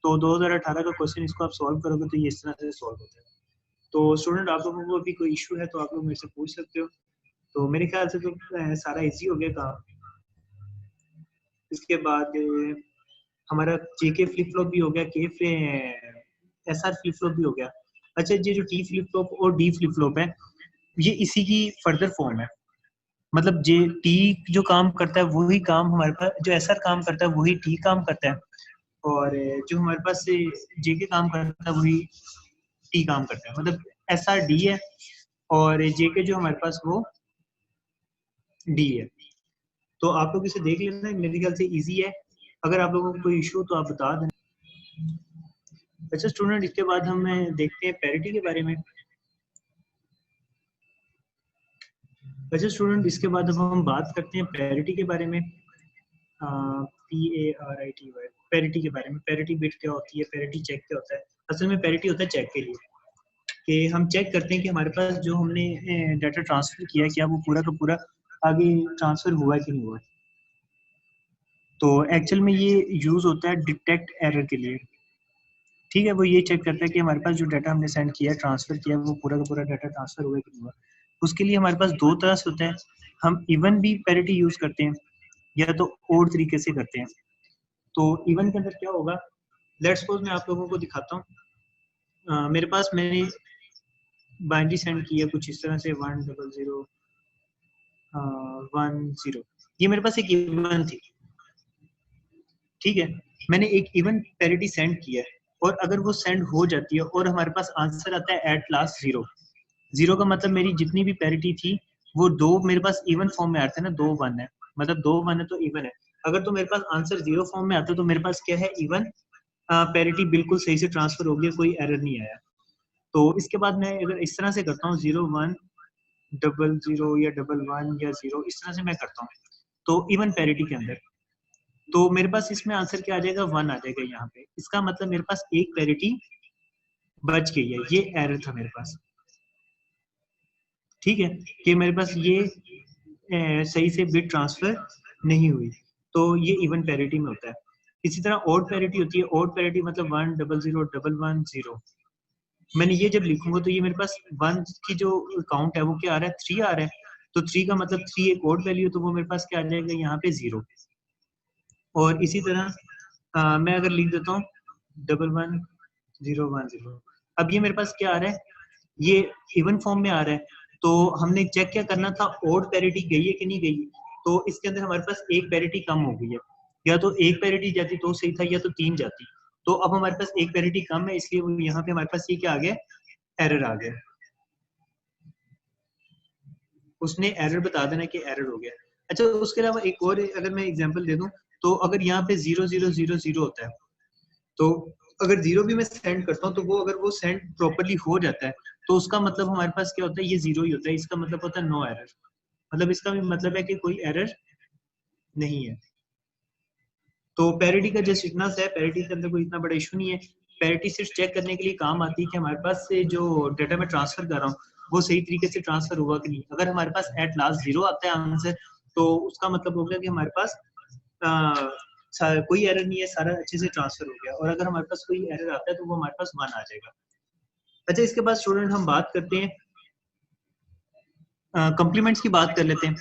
तो 2018 का क्वेश्चन, इसको आप सॉल्व करोगे तो ये इस तरह से सॉल्व होता है। तो स्टूडेंट आप लोगों को अभी कोई इशू है तो आप लोग मेरे से पूछ सकते हो। तो मेरे ख्याल से तो सारा इजी हो गया काम। इसके बाद हमारा जेके फ्लिप फ्लॉप भी हो गया, के एसआर फ्लिप फ्लॉप भी हो गया। अच्छा, ये जो टी फ्लिप फ्लॉप और डी फ्लिप फ्लॉप है, ये इसी की फर्दर फॉर्म है। मतलब जे टी जो काम करता है वही काम हमारे पास, जो एसआर काम करता है वही टी काम करता है, और जो हमारे पास जेके काम करता है वही टी काम करता है। मतलब एसआर डी है और जेके जो हमारे पास वो डी है। तो आप लोग इसे देख लेना, मेरे ख्याल से इजी है। अगर आप लोगों को कोई इशू हो तो आप बता देना। अच्छा स्टूडेंट, इसके बाद हम देखते हैं पैरिटी के बारे में। अच्छा स्टूडेंट, इसके बाद अब हम बात करते हैं पैरिटी के बारे में। PARITY, पैरिटी के बारे में। पैरिटी बिट क्या होती है, पैरिटी चेक क्या होता है। असल में पैरिटी होता है चेक के लिए, कि हम चेक करते हैं कि हमारे पास जो हमने डाटा ट्रांसफर किया क्या वो पूरा का पूरा आगे ट्रांसफर हुआ कि नहीं हुआ। तो एक्चुअल में ये यूज होता है डिटेक्ट एरर के लिए। ठीक है, वो ये चेक करता है कि हमारे पास जो डाटा हमने सेंड किया, ट्रांसफर किया, वो पूरा का पूरा डाटा ट्रांसफर हुआ कि नहीं हुआ। उसके लिए हमारे पास दो तरह से होता है। हम इवन भी पैरिटी यूज करते हैं या तो और तरीके से करते हैं। तो इवन के अंदर क्या होगा, लेट्स सपोज मैं आप लोगों को दिखाता हूँ। मेरे पास मैंने बाइनरी सेंड किया कुछ इस तरह से 10010, ये मेरे पास एक इवन थी। ठीक है, मैंने एक इवन पैरिटी सेंड किया है, और अगर वो सेंड हो जाती है और हमारे पास आंसर आता है एट लास्ट 0। 0 का मतलब मेरी जितनी भी पैरिटी थी वो दो मेरे पास इवन फॉर्म में आते हैं ना, 2 1 है, मतलब 2 1 है तो इवन है। अगर तो मेरे पास आंसर 0 फॉर्म में आता है तो मेरे पास क्या है, इवन पैरिटी बिल्कुल सही से ट्रांसफर हो गया, कोई एरर नहीं आया। तो इसके बाद मैं अगर इस तरह से करता हूँ 0 1 00 या 11 या 0, इस तरह से मैं करता हूँ तो इवन पैरिटी के अंदर, तो मेरे पास इसमें आंसर क्या आ जाएगा, 1 आ जाएगा यहाँ पे। इसका मतलब मेरे पास एक पैरिटी बच गई है, ये एरर था मेरे पास। ठीक है, कि मेरे पास ये सही से बिट ट्रांसफर नहीं हुई, तो ये इवन पैरिटी में होता है। इसी तरह ऑड पैरिटी होती है। ऑड पैरिटी मतलब 1 00 11 0। मैंने ये जब लिखूंगा तो ये मेरे पास 1 की जो काउंट है वो क्या आ रहा है, 3 आ रहा है। तो 3 का मतलब 3 एक ऑड वैल्यू, तो वो मेरे पास क्या आ जाएगा यहाँ पे 0। और इसी तरह मैं अगर लिख देता हूँ 11 0 1 0, अब ये मेरे पास क्या आ रहा है, ये इवन फॉर्म में आ रहा है। तो हमने चेक क्या करना था, ऑड पैरिटी गई है कि नहीं गई। तो इसके अंदर हमारे पास एक पैरिटी कम हो गई है, या तो एक पैरिटी जाती तो सही था या तो 3 जाती। तो अब हमारे पास एक पैरिटी कम है, इसलिए वो यहाँ पे हमारे पास ये क्या आ गया, एरर आ गया। उसने एरर बता देना कि एरर हो गया। अच्छा, उसके अलावा एक और अगर मैं एग्जांपल दे दूं, तो अगर यहाँ पे 0 0 0 0 होता है, तो अगर 0 भी मैं सेंड करता हूँ तो वो अगर वो सेंड प्रॉपरली हो जाता है तो उसका मतलब हमारे पास क्या होता है, ये 0 ही होता है। इसका मतलब होता है नो एरर। मतलब इसका भी मतलब है कि कोई एरर नहीं है। तो पैरिटी का जस्ट इतना सा है, पैरिटी के अंदर कोई इतना बड़ा इशू नहीं है। पैरिटी सिर्फ चेक करने के लिए काम आती है कि हमारे पास से जो डाटा मैं ट्रांसफर कर रहा हूँ वो सही तरीके से ट्रांसफर हुआ कि नहीं। अगर हमारे पास एट लास्ट 0 आता है आंसर, तो उसका मतलब हो गया कि हमारे पास कोई एरर नहीं है, सारा अच्छे से ट्रांसफर हो गया। और अगर हमारे पास कोई एरर आता है तो वो हमारे पास 1 आ जाएगा। अच्छा, इसके बाद स्टूडेंट हम बात करते हैं कॉम्प्लीमेंट्स की बात कर लेते हैं।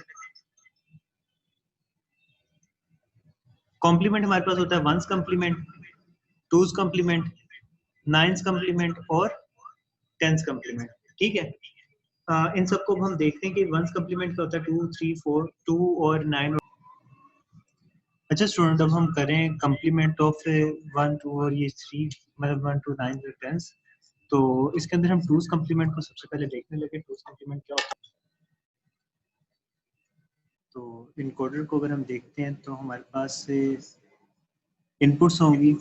कॉम्प्लीमेंट हमारे पास होता है 1s complement, 2s complement, 9s complement और 10s कॉम्प्लीमेंट। ठीक है, इन सबको हम देखते हैं कि 1s कॉम्प्लीमेंट का होता है 2 3 4, 2 और 9। अच्छा स्टूडेंट, अब हम करें कॉम्प्लीमेंट ऑफ 1 2 और ये 3, मतलब 1 2 9 10। तो इसके अंदर हम 2s कॉम्प्लीमेंट को सबसे पहले देखने लगे। 2s कॉम्प्लीमेंट क्या होता है, तो इनकोडर को अगर हम देखते हैं तो हमारे पास इनपुट्स होंगी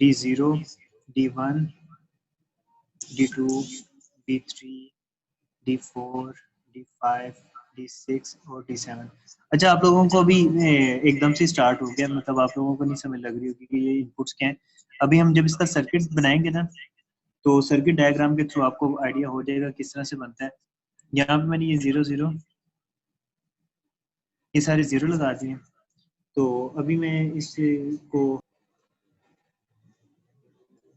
D0, D1, D2, D3, D4, D5, D6 और D7। अच्छा, आप लोगों को अभी एकदम से स्टार्ट हो गया, मतलब आप लोगों को नहीं समझ लग रही होगी कि ये इनपुट्स क्या हैं। अभी हम जब इसका सर्किट बनाएंगे ना, तो सर्किट डायग्राम के थ्रू आपको आइडिया हो जाएगा किस तरह से बनता है। यहाँ पे मैंने ये 0 0 ये सारे 0 लगा दिए। तो अभी मैं इसको,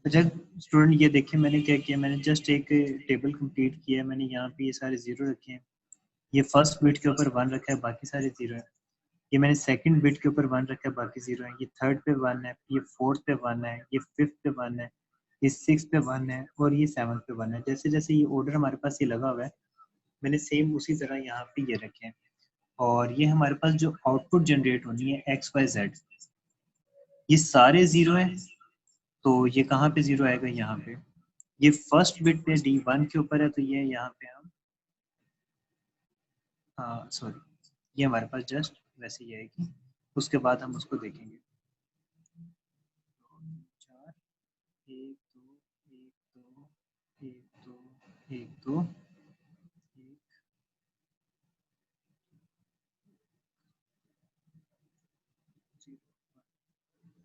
अच्छा स्टूडेंट ये देखिए मैंने क्या किया, मैंने जस्ट एक टेबल कंप्लीट किया है। मैंने यहाँ पे ये सारे 0 रखे हैं, ये फर्स्ट बिट के ऊपर 1 रखा है, बाकी सारे 0 है। ये मैंने सेकंड बिट के ऊपर 1 रखा है, बाकी 0 है। ये थर्ड पे 1 है, ये फोर्थ पे 1 है, ये फिफ्थ पे 1 है, ये सिक्स पे 1 है और ये सेवन्थ पे 1 है। जैसे जैसे ये ऑर्डर हमारे पास ये लगा हुआ है, मैंने सेम उसी तरह यहाँ पे ये रखे हैं। और ये हमारे पास जो आउटपुट जनरेट होनी है XYZ, ये सारे 0 हैं। तो ये कहाँ पे 0 आएगा, यहाँ पे। ये फर्स्ट बिट पे D1 के ऊपर है, तो ये यहाँ पे हम सॉरी, ये हमारे पास जस्ट वैसे ही आएगी। उसके बाद हम उसको देखेंगे। 4 1 2 1 2 1 2 1 2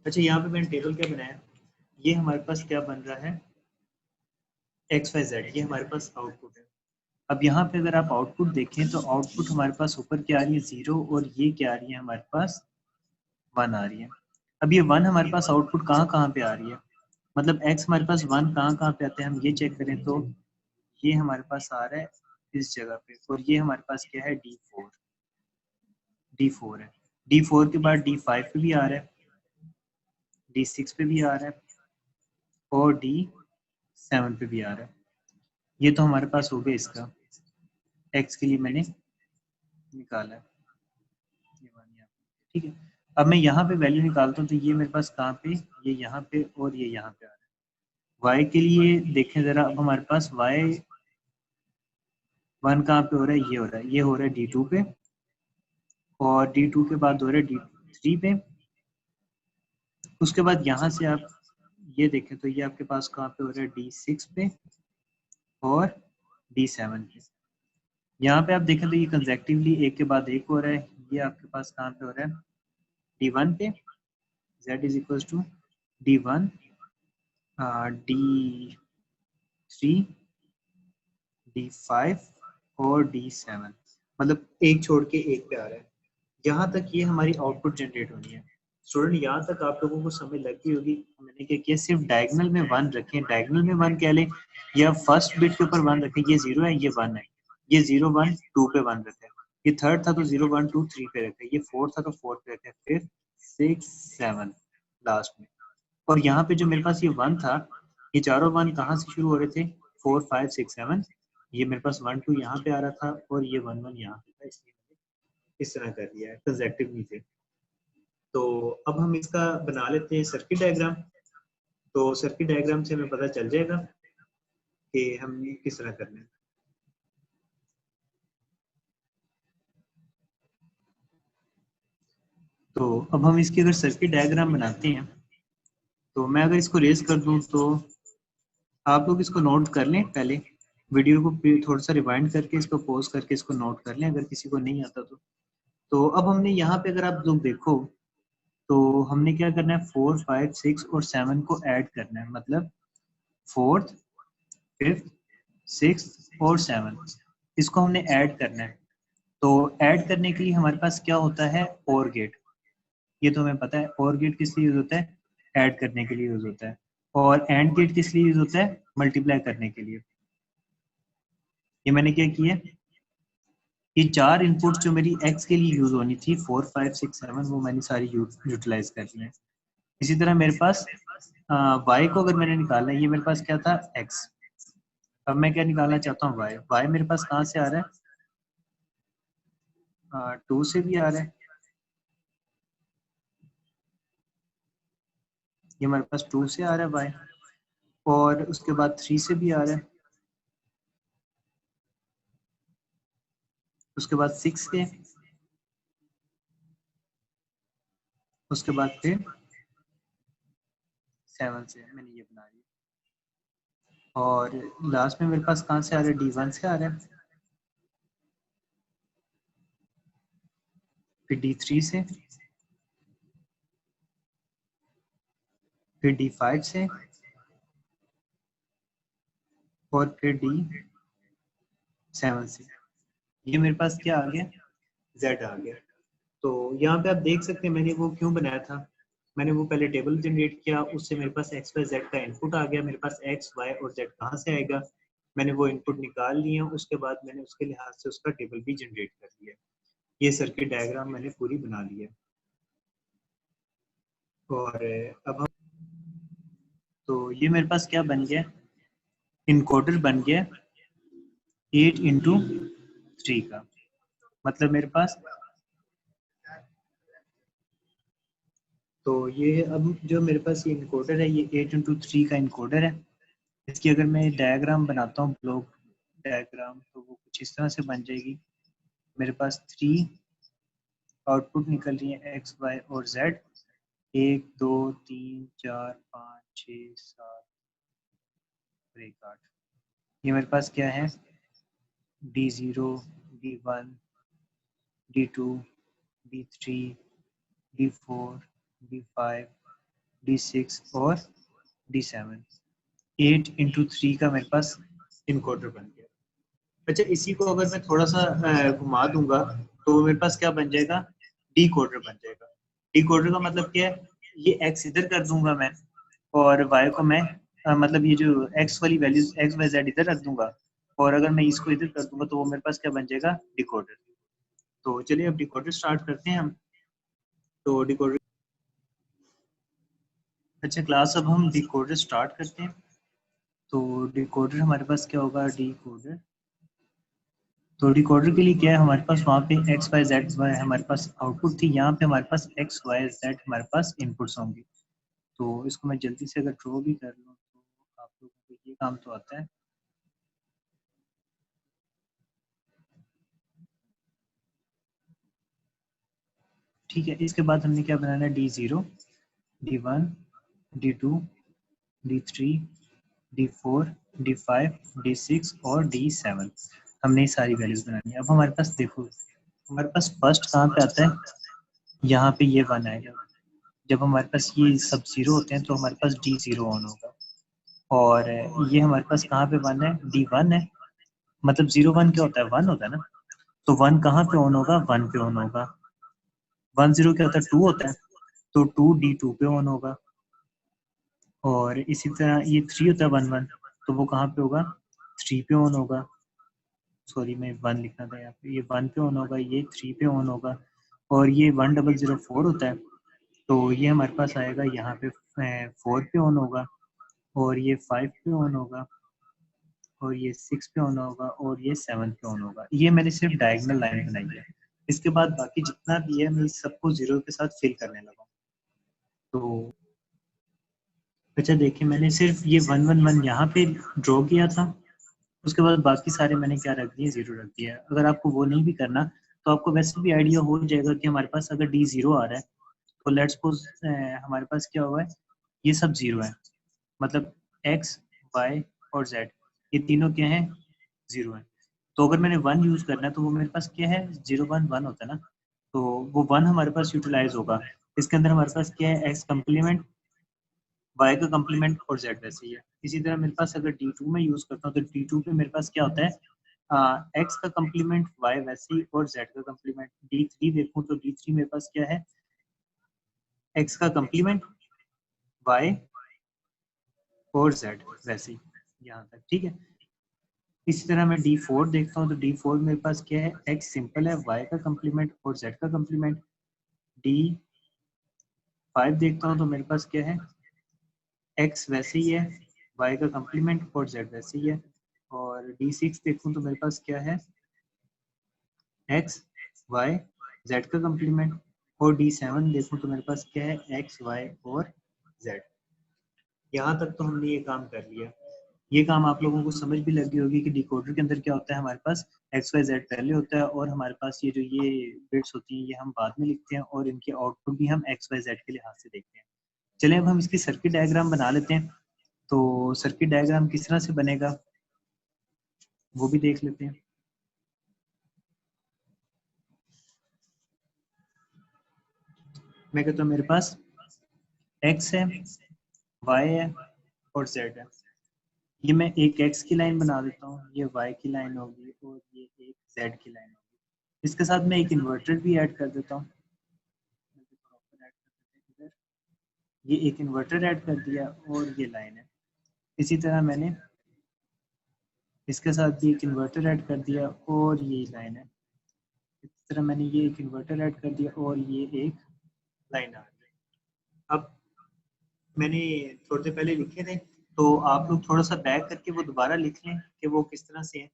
अच्छा, यहाँ पे मैंने टेबल क्या बनाया, ये हमारे पास क्या बन रहा है, XYZ, ये हमारे पास आउटपुट है। अब यहाँ पे अगर आप आउटपुट देखें तो आउटपुट हमारे पास ऊपर क्या आ रही है, 0, और ये क्या आ रही है हमारे पास 1 आ रही है। अब ये 1 हमारे पास आउटपुट कहाँ कहाँ पे आ रही है, मतलब x हमारे पास 1 कहाँ कहाँ पे आते हैं, हम ये चेक करें तो ये हमारे पास आ रहा है इस जगह पे, और ये हमारे पास क्या है, D4 है। D4 के बाद D5 पे भी आ रहा है, D6 पे भी आ रहा है और D7 पे भी आ रहा है। ये तो हमारे पास हो गया इसका, x के लिए मैंने निकाला है, ठीक है। अब मैं यहाँ पे वैल्यू निकालता हूँ, तो ये मेरे पास कहाँ पे, ये यहाँ पे और ये यहाँ पे आ रहा है। y के लिए देखें ज़रा, अब हमारे पास y1 कहाँ पे हो रहा है, ये हो रहा है, ये हो रहा है D2 पे, और D2 के बाद हो रहा है D3 पे। उसके बाद यहाँ से आप ये देखें तो ये आपके पास कहाँ पे हो रहा है, D6 पे और D7 पे। यहाँ पे आप देखें तो ये कंसेक्टिवली एक के बाद एक हो रहा है। ये आपके पास कहाँ पे हो रहा है, D1 पे, z is equal to D1 D3 D5 और D7, मतलब एक छोड़ के एक पे आ रहा है। यहाँ तक ये हमारी आउटपुट जनरेट होनी है। स्टूडेंट यहाँ तक आप लोगों को समझ लग गई होगी। मैंने क्या किया, सिर्फ डायगोनल में 1 रखें, डायगोनल में 1 क्या लें, या फर्स्ट बिट के ऊपर 1 रखें, ये 0 है, ये 1 है, ये 0 1 2 पे 1 रखें, ये थर्ड था तो 0 1 2 3 पे रखें, ये फोर्थ था तो 4 पे रखें, फिर 6 7 लास्ट में। और यहाँ पे जो मेरे पास ये 1 था, ये चारों 1 कहाँ से शुरू हो रहे थे, 4 5 6 7, ये मेरे पास 1 2 यहाँ पे आ रहा था और ये 1 1 यहाँ पे था, इसलिए मैंने इस तरह कर दिया है, कंसेक्टिव नहीं थे। तो अब हम इसका बना लेते हैं सर्किट डायग्राम। तो सर्किट डायग्राम से हमें पता चल जाएगा कि हम किस तरह करना है। तो अब हम इसकी अगर सर्किट डायग्राम बनाते हैं, तो मैं अगर इसको रेज कर दूं तो आप लोग इसको नोट कर लें, पहले वीडियो को थोड़ा सा रिवाइंड करके इसको पॉज करके इसको नोट कर लें अगर किसी को नहीं आता तो अब हमने यहाँ पे अगर आप लोग देखो तो हमने क्या करना है, 4 5 6 और 7 को ऐड करना है, मतलब 4th 5th 6th और 7th, इसको हमने ऐड करना है। तो ऐड करने के लिए हमारे पास क्या होता है, और गेट, ये तो हमें पता है। और गेट किस लिए यूज होता है, ऐड करने के लिए यूज होता है। और एंड गेट किस लिए यूज होता है, मल्टीप्लाई करने के लिए। ये मैंने क्या किया, ये 4 इनपुट्स जो मेरी x के लिए यूज होनी थी 4 5 6 7, वो मैंने सारी यूटिलाइज कर ली है। इसी तरह मेरे पास y को अगर मैंने निकालना है, ये मेरे पास क्या था, x। अब मैं क्या निकालना चाहता हूँ, y मेरे पास कहाँ से आ रहा है, 2 से भी आ रहा है, ये हमारे पास 2 से आ रहा है y, और उसके बाद 3 से भी आ रहा है, उसके बाद 6 से, उसके बाद फिर 7 से मैंने ये बना लिया, और लास्ट में मेरे पास कहाँ से आ रहा है, D1 से आ रहा है, फिर D3 से, फिर D5 से, और फिर D7 से। ये मेरे पास क्या आ गया, Z आ गया। तो यहाँ पे आप देख सकते हैं मैंने वो क्यों बनाया था, मैंने वो पहले टेबल जनरेट किया, उससे मेरे पास एक्स वाई जेड का इनपुट आ गया, मेरे पास एक्स वाई और जेड कहाँ से आएगा, मैंने वो इनपुट निकाल लिया, उसके बाद मैंने उसके लिहाज से उसका टेबल भी जनरेट कर लिया। ये सर्किट डायग्राम मैंने पूरी बना ली है। और अब हम, तो ये मेरे पास क्या बन गया, इनकोडर बन गया 8x3 का, मतलब मेरे पास, तो ये अब जो मेरे पास ये इनकोडर है, ये 8x3 का इनकोडर है। इसकी अगर मैं डायग्राम बनाता हूँ, ब्लॉक डायग्राम, तो वो कुछ इस तरह से बन जाएगी। मेरे पास 3 आउटपुट निकल रही है, एक्स वाई और जेड, 1 2 3 4 5 6 7 और 1 8। ये मेरे पास क्या है, D0, D1, D2, D3, D4, D5, D6 और D7। 8x3 का मेरे पास इनकोडर बन गया। अच्छा, इसी को अगर मैं थोड़ा सा घुमा दूंगा तो मेरे पास क्या बन जाएगा, डी कोडर बन जाएगा। डी कोडर का मतलब क्या है, ये एक्स इधर कर दूंगा मैं, और वाई को मैं मतलब ये जो एक्स वाली वैल्यूज एक्स वाई जेड इधर रख दूंगा, और अगर मैं इसको इधर कर दूंगा तो वो मेरे पास क्या बन जाएगा, डिकोडर। तो चलिए अब डिकोडर स्टार्ट करते हैं हम। तो डिकोडर, अच्छा क्लास, अब हम डिकोडर स्टार्ट करते हैं। तो डिकोडर हमारे पास क्या होगा, डिकोडर, तो डिकोडर के लिए क्या है, हमारे पास वहाँ पे एक्स वाई जेड हमारे पास आउटपुट थी, यहाँ पे हमारे पास एक्स वाई जेड हमारे पास इनपुट्स होंगे। तो इसको मैं जल्दी से अगर ड्रॉ भी कर लूँ तो आप लोगों को ये काम तो आता है। ठीक है, इसके बाद हमने क्या बनाना है, D0, D1, D2, D3, D4, D5, D6 और D7, हमने ये सारी वैल्यूज बनानी है। अब हमारे पास देखो, हमारे पास फर्स्ट कहाँ पे आता है, यहाँ पे ये 1 आएगा। जब हमारे पास ये सब 0 होते हैं तो हमारे पास D0 ऑन होगा, और ये हमारे पास कहाँ पे 1 है, D1 है, मतलब 0 1 क्या होता है, 1 होता है ना। तो 1 कहाँ पे ऑन होगा, 1 पे ऑन होगा। 1 0 क्या होता है, 2 होता है, तो 2 D2 पे ऑन होगा। और इसी तरह ये 3 होता है, 1 1, तो वो कहाँ पे होगा, 3 पे ऑन होगा। सॉरी, मैं 1 लिखना था यहाँ पे, ये 1 पे ऑन होगा, ये 3 पे ऑन होगा। और ये 1004 होता है, तो ये हमारे पास आएगा यहाँ पे 4 पे ऑन होगा, और ये 5 पे ऑन होगा, और ये 6 पे ऑन होगा, और ये 7 पे ऑन होगा। ये मैंने सिर्फ डायगोनल लाइन बनाई है। इसके बाद बाकी जितना भी है मैं इस सबको 0 के साथ फिल करने लगा। तो अच्छा देखिए, मैंने सिर्फ ये 1 1 1 यहाँ पे ड्रॉ किया था, उसके बाद बाकी सारे मैंने क्या रख दिए, 0 रख दिया। अगर आपको वो नहीं भी करना तो आपको वैसे भी आइडिया हो जाएगा कि हमारे पास अगर D0 आ रहा है तो लेट्स सपोज हमारे पास क्या हुआ है, ये सब 0 है, मतलब एक्स वाई और जेड ये तीनों क्या है, 0 है। तो अगर मैंने 1 यूज करना है तो वो मेरे पास क्या है, 0 1 1 होता है ना, तो वो 1 हमारे पास यूटिलाइज होगा। इसके अंदर हमारे पास क्या है, एक्स कम्प्लीमेंट, वाई का कम्प्लीमेंट और जेड वैसे ही है। इसी तरह मेरे पास अगर D2 में यूज करता हूँ तो D2 पे मेरे पास क्या होता है, एक्स का कम्प्लीमेंट, वाई वैसे ही और जेड का कम्प्लीमेंट। D3 देखूँ तो D3 मेरे पास क्या है, एक्स का कम्प्लीमेंट, वाई और जेड वैसे ही, यहाँ तक ठीक है। इसी तरह मैं D4 देखता हूँ तो D4 मेरे पास क्या है, एक्स सिंपल है, वाई का कम्प्लीमेंट और जेड का कम्प्लीमेंट। D5 देखता हूँ तो मेरे पास क्या है, एक्स वैसे ही है, वाई का कम्प्लीमेंट और जेड वैसे ही है। और D6 देखूँ तो मेरे पास क्या है, एक्स वाई जेड का कम्प्लीमेंट। और D7 देखूँ तो मेरे पास क्या है, एक्स वाई और जेड। यहाँ तक तो हमने ये काम कर लिया। ये काम आप लोगों को समझ भी लग गई होगी कि डिकोडर के अंदर क्या होता है, हमारे पास एक्स वाई जेड पहले होता है और हमारे पास ये जो ये बिट्स होती हैं ये हम बाद में लिखते हैं और इनके आउटपुट भी हम एक्स वाई जेड के लिहाज से देखते हैं। चलें अब हम इसकी सर्किट डायग्राम बना लेते हैं। तो सर्किट डायग्राम किस तरह से बनेगा वो भी देख लेते हैं। मैं कहता हूँ मेरे पास एक्स है, वाई है और जेड है। ये मैं एक एक्स की लाइन बना देता हूँ, ये वाई की लाइन होगी और ये एक जेड की लाइन होगी। इसके साथ मैं एक इन्वर्टर भी ऐड कर देता हूँ। ये एक इन्वर्टर ऐड कर दिया और ये लाइन है। इसी तरह मैंने इसके साथ भी एक इन्वर्टर ऐड कर दिया और ये लाइन है। इस तरह मैंने ये एक इन्वर्टर ऐड कर दिया और ये एक लाइन आ गई। अब मैंने थोड़ी देर पहले लिखे थे, तो आप लोग थोड़ा सा बैक करके वो दोबारा लिख लें कि वो किस तरह से है,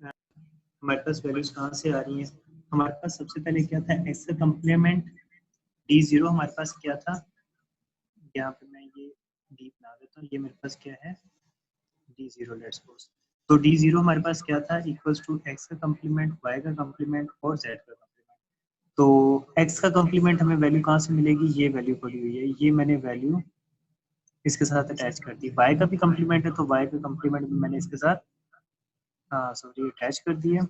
हमारे पास वैल्यूज कहाँ से आ रही हैं। हमारे पास सबसे पहले क्या था, एक्स का कम्प्लीमेंट डी जीरो हमारे पास क्या था, यहाँ पे मैं ये डी बना देता हूँ, ये मेरे पास क्या है डी जीरो लेट्स सपोज। तो डी जीरो हमारे पास क्या था, इक्वल्स टू एक्स का कम्प्लीमेंट, वाई का कम्प्लीमेंट और जेड का कम्प्लीमेंट। तो एक्स का कम्प्लीमेंट हमें वैल्यू कहाँ से मिलेगी, ये वैल्यू पड़ी हुई है, ये मैंने वैल्यू इसके साथ अटैच कर दी। वाई का भी कम्प्लीमेंट है तो वाई का कम्प्लीमेंट भी मैंने इसके साथ सॉरी अटैच कर दिया।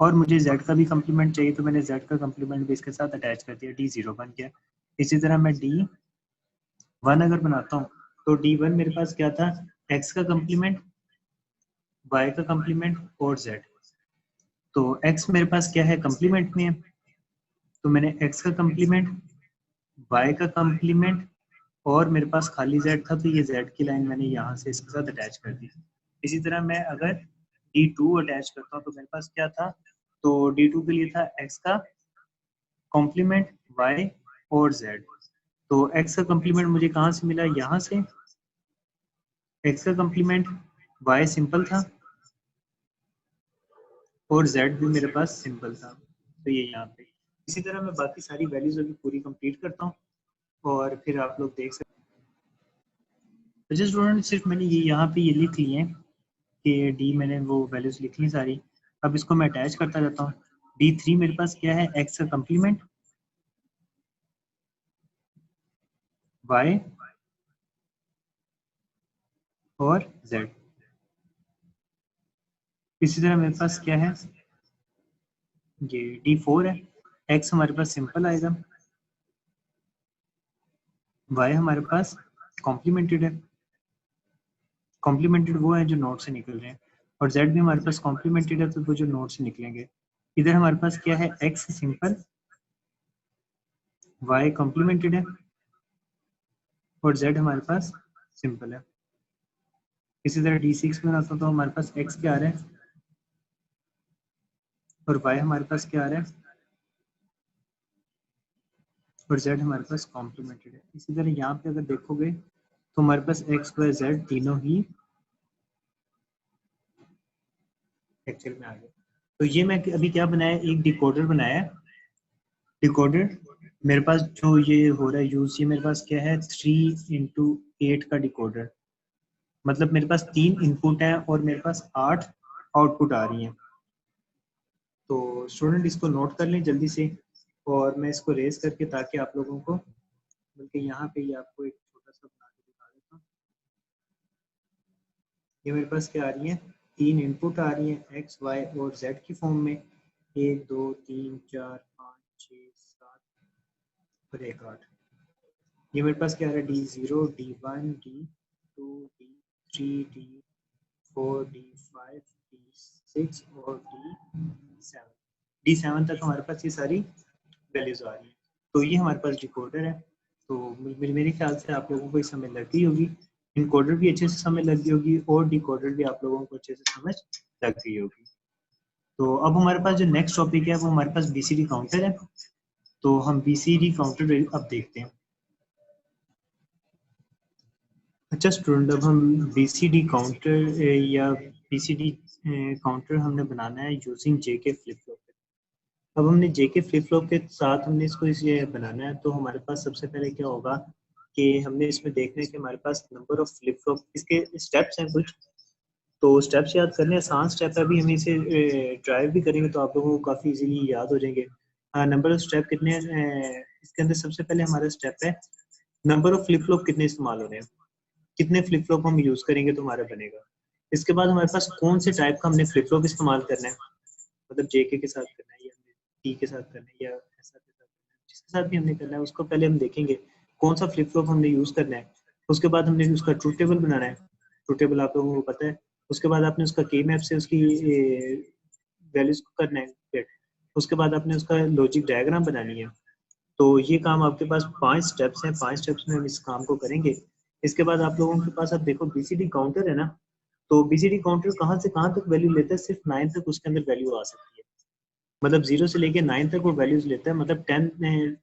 और मुझे z का भी कम्प्लीमेंट चाहिए तो मैंने z का कम्प्लीमेंट भी इसके साथ अटैच कर दिया, d0 बन गया। इसी तरह मैं d1 अगर बनाता हूँ तो d1 मेरे पास क्या था, x का कम्प्लीमेंट, y का कम्प्लीमेंट और z। तो x मेरे पास क्या है कम्प्लीमेंट में है, तो मैंने x का कम्प्लीमेंट, y का कम्प्लीमेंट और मेरे पास खाली z था तो ये z की लाइन मैंने यहाँ से इसके साथ अटैच कर दी। इसी तरह मैं अगर d2 अटैच करता हूँ तो मेरे पास क्या था, तो d2 के लिए था x का कॉम्प्लीमेंट, y और z। तो x का कॉम्प्लीमेंट मुझे कहाँ से मिला, यहाँ से। x का कॉम्प्लीमेंट y सिंपल था और z भी मेरे पास सिंपल था, तो ये यहाँ पे। इसी तरह मैं बाकी सारी वैल्यूज अभी पूरी कंप्लीट करता हूँ और फिर आप लोग देख सकते हैं। तो जस्ट स्टूडेंट सिर्फ मैंने ये यहाँ पे ये लिख लिए कि डी मैंने वो वैल्यूज लिख ली सारी। अब इसको मैं अटैच करता जाता हूँ। d3 मेरे पास क्या है, x का कॉम्प्लीमेंट, y और z। इसी तरह मेरे पास क्या है, ये d4 है, x हमारे पास सिंपल आएगा, y हमारे पास कॉम्प्लीमेंटेड है, कॉम्प्लीमेंटेड वो है जो नोड से निकल रहे हैं, और z भी हमारे पास कॉम्प्लीमेंटेड है तो वो जो नोड से निकलेंगे। इधर हमारे पास क्या है, x सिंपल, y कॉम्प्लीमेंटेड है और z हमारे पास सिंपल है। इसी तरह d6 में आता तो हमारे पास x क्या आ रहा है और y हमारे पास क्या आ रहा है और z हमारे पास कॉम्प्लीमेंटेड है। इसी तरह यहाँ पे अगर देखोगे तो हमारे पास x y z तीनों ही एक्चुअल में आ गए। तो ये मैं अभी क्या बनाया, एक डिकोडर बनाया। डिकोडर मेरे पास जो ये हो रहा है यूज, ये मेरे पास क्या है 3x8 का डिकोडर, मतलब मेरे पास 3 इनपुट है और मेरे पास 8 आउटपुट आ रही हैं। तो स्टूडेंट इसको नोट कर लें जल्दी से, और मैं इसको रेस करके ताकि आप लोगों को, बल्कि यहाँ पे ही आपको एक छोटा सा बना के दिखा देता हूँ। ये मेरे पास क्या आ रही है, 3 इनपुट आ रही हैं एक्स वाई और जेड की फॉर्म में, 1 2 3 4 5 6 7 और 1 8। ये मेरे पास क्या आ रहा है, d0 d1 d2 d3 d4 d5 d6 और d7 तक हमारे पास ये सारी वैल्यूज आ रही हैं। तो ये हमारे पास डिकोडर है। तो मेरे ख्याल से आप लोगों को ये समझ लग गई होगी, इनकोडर भी अच्छे से समझ लग गई होगी और डिकोडर भी आप लोगों को अच्छे से समझ लग गई होगी। तो अब हमारे पास जो नेक्स्ट टॉपिक है वो हमारे पास बीसीडी काउंटर है। तो हम बीसीडी काउंटर अब देखते हैं। अच्छा स्टूडेंट, अब हम बीसीडी काउंटर या बीसीडी काउंटर हमने बनाना है यूजिंग जेके फ्लिप फ्लॉप। अब हमने जेके फ्लिप फ्लॉप के साथ हमने इसको इसे बनाना है, तो हमारे पास सबसे पहले क्या होगा, कि हमने इसमें देखना है कि हमारे पास नंबर ऑफ फ्लिप फ्लॉप, इसके स्टेप्स हैं कुछ, तो स्टेप्स याद करने आसान स्टेप है। अभी हम इसे ड्राइव भी करेंगे तो आप लोगों को काफ़ी इजीली याद हो जाएंगे। नंबर ऑफ स्टेप कितने हैं इसके अंदर? सबसे पहले हमारा स्टेप है नंबर ऑफ फ्लिप फ्लॉप कितने इस्तेमाल हो रहे हैं, कितने फ्लिप फ्लॉप हम यूज़ करेंगे तो हमारा बनेगा। इसके बाद हमारे पास कौन से टाइप का हमने फ्लिप फ्लॉप इस्तेमाल करना है, मतलब जेके के साथ करना है या टी के साथ करना है या ऐसा के साथ करना है, जिसके साथ भी हमने करना है उसको पहले हम देखेंगे कौन सा फ्लिप फ्लॉप हमने यूज़ करना है। उसके बाद हमने उसका ट्रूथ टेबल बनाना है, ट्रूथ टेबल आप लोगों को पता है। उसके बाद आपने उसका की मैप से उसकी वैल्यूज को करना है फिट। उसके बाद आपने उसका लॉजिक डायग्राम बनानी है। तो ये काम आपके पास 5 स्टेप्स हैं, 5 स्टेप्स में हम इस काम को करेंगे। इसके बाद आप लोगों के पास, अब देखो बीसीडी काउंटर है ना, तो बीसीडी काउंटर कहाँ से कहाँ तक वैल्यू लेता है, सिर्फ 9 तक उसके अंदर वैल्यू आ सकती है। मतलब 0 से लेके 9 तक वो वैल्यूज लेता है, मतलब 10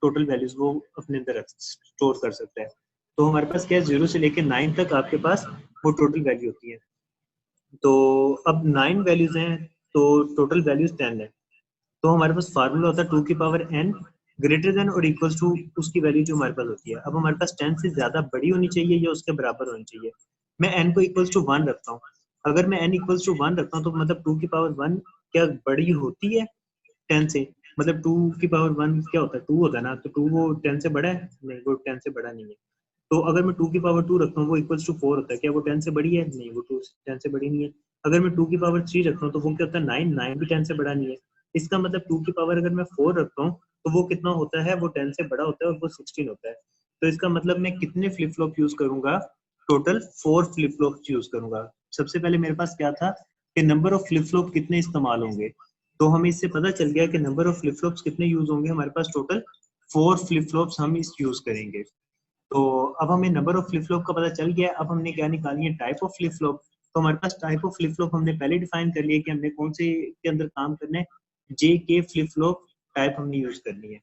टोटल वैल्यूज वो अपने अंदर स्टोर कर सकता है। तो हमारे पास क्या है, 0 से लेके 9 तक आपके पास वो टोटल वैल्यू होती है। तो अब 9 वैल्यूज हैं तो टोटल वैल्यूज 10 है। तो हमारे पास फार्मूला होता है 2 की पावर n ग्रेटर देन और इक्वल्स टू उसकी वैल्यू जो हमारे पास होती है। अब हमारे पास 10 से ज्यादा बड़ी होनी चाहिए या उसके बराबर होनी चाहिए। मैं n को इक्वल्स टू 1 रखता हूँ। अगर मैं n इक्वल्स टू 1 रखता हूँ तो मतलब 2 की पावर 1 क्या बड़ी होती है 10 से? मतलब 2 की पावर 1 क्या होता है, 2 होता है ना, तो 2 वो 10 से बड़ा है? नहीं, वो 10 से बड़ा नहीं है। तो अगर मैं 2 की पावर 2 रखता हूँ वो इक्वल्स टू 4 होता है, क्या वो 10 से बड़ी है? नहीं, वो 2 10 से बड़ी नहीं है। अगर मैं 2 की पावर 3 रखता हूँ तो वो क्या होता है, 9 9 भी 10 से बड़ा नहीं है। इसका मतलब 2 की पावर अगर मैं 4 रखता हूँ तो वो कितना होता है, वो 10 से बड़ा होता है और वो 16 होता है। तो इसका मतलब मैं कितने फ्लिप फ्लॉप यूज करूंगा, टोटल 4 फ्लिप फ्लॉप यूज करूंगा। सबसे पहले मेरे पास क्या था कि नंबर ऑफ फ्लिप फ्लॉप कितने इस्तेमाल होंगे, तो हमें इससे पता चल गया कि नंबर ऑफ फ्लिप फ्लॉप्स कितने यूज होंगे। हमारे पास टोटल 4 फ्लिप फ्लॉप्स हम इस यूज करेंगे। तो अब हमें नंबर ऑफ फ्लिप फ्लॉप का पता चल गया। अब हमने क्या निकालनी है, टाइप ऑफ फ्लिप फ्लॉप। तो हमारे पास टाइप ऑफ फ्लिप फ्लॉप हमने पहले डिफाइन कर लिया कि हमने कौन से के अंदर काम करना है, जे के फ्लिप फ्लॉप टाइप हमने यूज करनी है।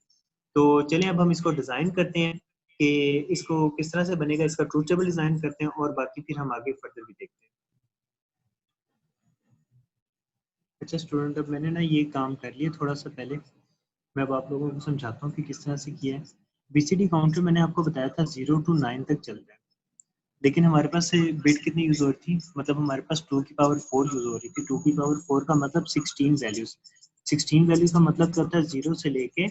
तो चलिए अब हम इसको डिजाइन करते हैं कि इसको किस तरह से बनेगा, इसका ट्रूथ टेबल डिजाइन करते हैं और बाकी फिर हम आगे फर्दर भी देखते हैं। अच्छा स्टूडेंट, अब मैंने ना ये काम कर लिया थोड़ा सा पहले, मैं अब आप लोगों को समझाता हूँ कि किस तरह से किया है। बीसीडी काउंटर मैंने आपको बताया था 0 to 9 तक चलता है, लेकिन हमारे पास से बिट कितनी यूज हो रही थी, मतलब हमारे पास 2 की पावर 4 यूज हो रही थी। 2 की पावर 4 का मतलब 16 वैल्यूज। 16 वैल्यूज का मतलब क्या होता है, जीरो से लेके,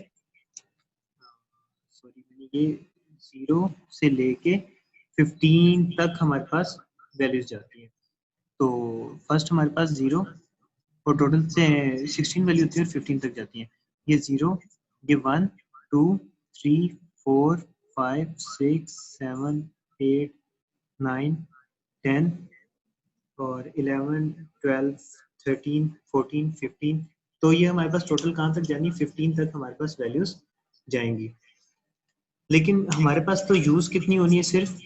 सॉरी मैंने ये 0 से लेके 15 तक हमारे पास वैल्यूज जाती है। तो फर्स्ट हमारे पास 0 और टोटल से 16 वैल्यू होती है और 15 तक जाती है। ये 0, ये 1 2 3 4 5 6 7 8 9 10 और 11 12 13 14 15। तो ये हमारे पास टोटल कहाँ तक जाएंगी, 15 तक हमारे पास वैल्यूज जाएंगी। लेकिन हमारे पास तो यूज कितनी होनी है, सिर्फ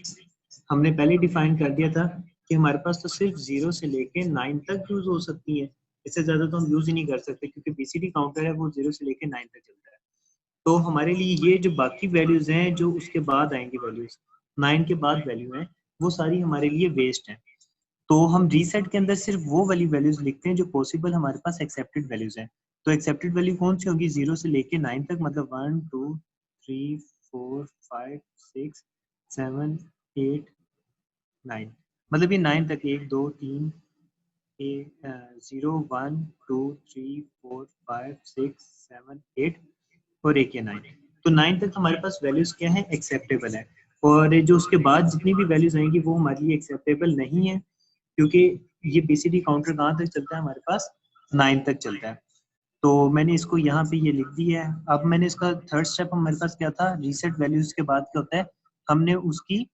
हमने पहले डिफाइन कर दिया था कि हमारे पास तो सिर्फ 0 से लेके 9 तक यूज हो सकती है। इससे ज्यादा तो हम यूज ही नहीं कर सकते क्योंकि बीसीडी काउंटर है वो 0 से लेके 9 तक चलता है। तो हमारे लिए ये जो बाकी वैल्यूज हैं जो उसके बाद आएंगी, वैल्यूज 9 के बाद वैल्यू हैं, वो सारी हमारे लिए वेस्ट हैं। तो हम रीसेट के अंदर सिर्फ वो वाली वैल्यूज लिखते हैं जो पॉसिबल हमारे पास एक्सेप्टेड वैल्यूज हैं। तो एक्सेप्टेड वैल्यू कौन सी होगी, 0 से लेके 9 तक, मतलब 1 2 3 4 5 6 7 8 9, मतलब ये 9 तक, 1 2 3 0 1 2 3 4 5 6 7 8 और एक या 9। तो 9 तक हमारे पास वैल्यूज क्या है, एक्सेप्टेबल है। और जो उसके बाद जितनी भी वैल्यूज आएंगी वो हमारे लिए एक्सेप्टेबल नहीं है, क्योंकि ये बीसीडी काउंटर कहाँ तक चलता है, हमारे पास 9 तक चलता है। तो मैंने इसको यहाँ पे ये लिख दिया है। अब मैंने इसका थर्ड स्टेप हमारे पास क्या था, रीसेट वैल्यूज के बाद क्या होता है, हमने उसकी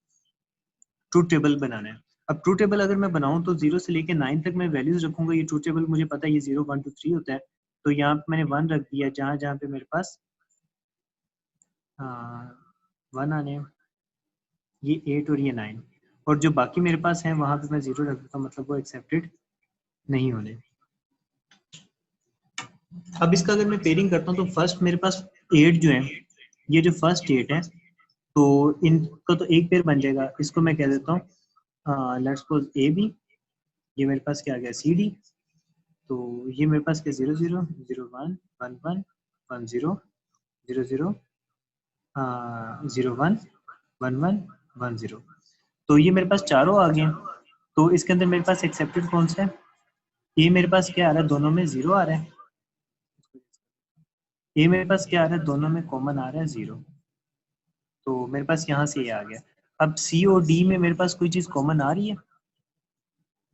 ट्रूथ टेबल बनाना है। अब ट्रूथ टेबल अगर मैं बनाऊं तो 0 से लेके 9 तक मैं वैल्यूज रखूंगा। ये ट्रूथ टेबल मुझे पता है ये 0 1 2 3 होता है, तो यहाँ पे मैंने 1 रख दिया जहाँ जहाँ पे मेरे पास 1 आने, ये 8 और ये 9, और जो बाकी मेरे पास है वहां पे मैं 0 रख देता हूँ, मतलब वो एक्सेप्टेड नहीं होने। अब इसका अगर मैं पेयरिंग करता हूँ तो फर्स्ट मेरे पास 8 जो है, ये जो फर्स्ट 8 है, तो इनका तो एक पेयर बन जाएगा। इसको मैं कह देता हूँ लेट्स सपोज ए बी। ये मेरे पास क्या आ गया, सी डी। तो ये मेरे पास क्या, 0 0 0 1 1 1 1 0 0 0 0 1 1 1 10। तो ये मेरे पास चारों आ गए। तो इसके अंदर मेरे पास एक्सेप्टेड कौन सा है? ये मेरे पास क्या आ रहा है, दोनों में 0 आ रहा है। ये मेरे पास क्या आ रहा है, दोनों में कॉमन आ रहा है 0। तो मेरे पास यहाँ से ये आ गया। अब सी और डी में मेरे पास कोई चीज़ कॉमन आ रही है?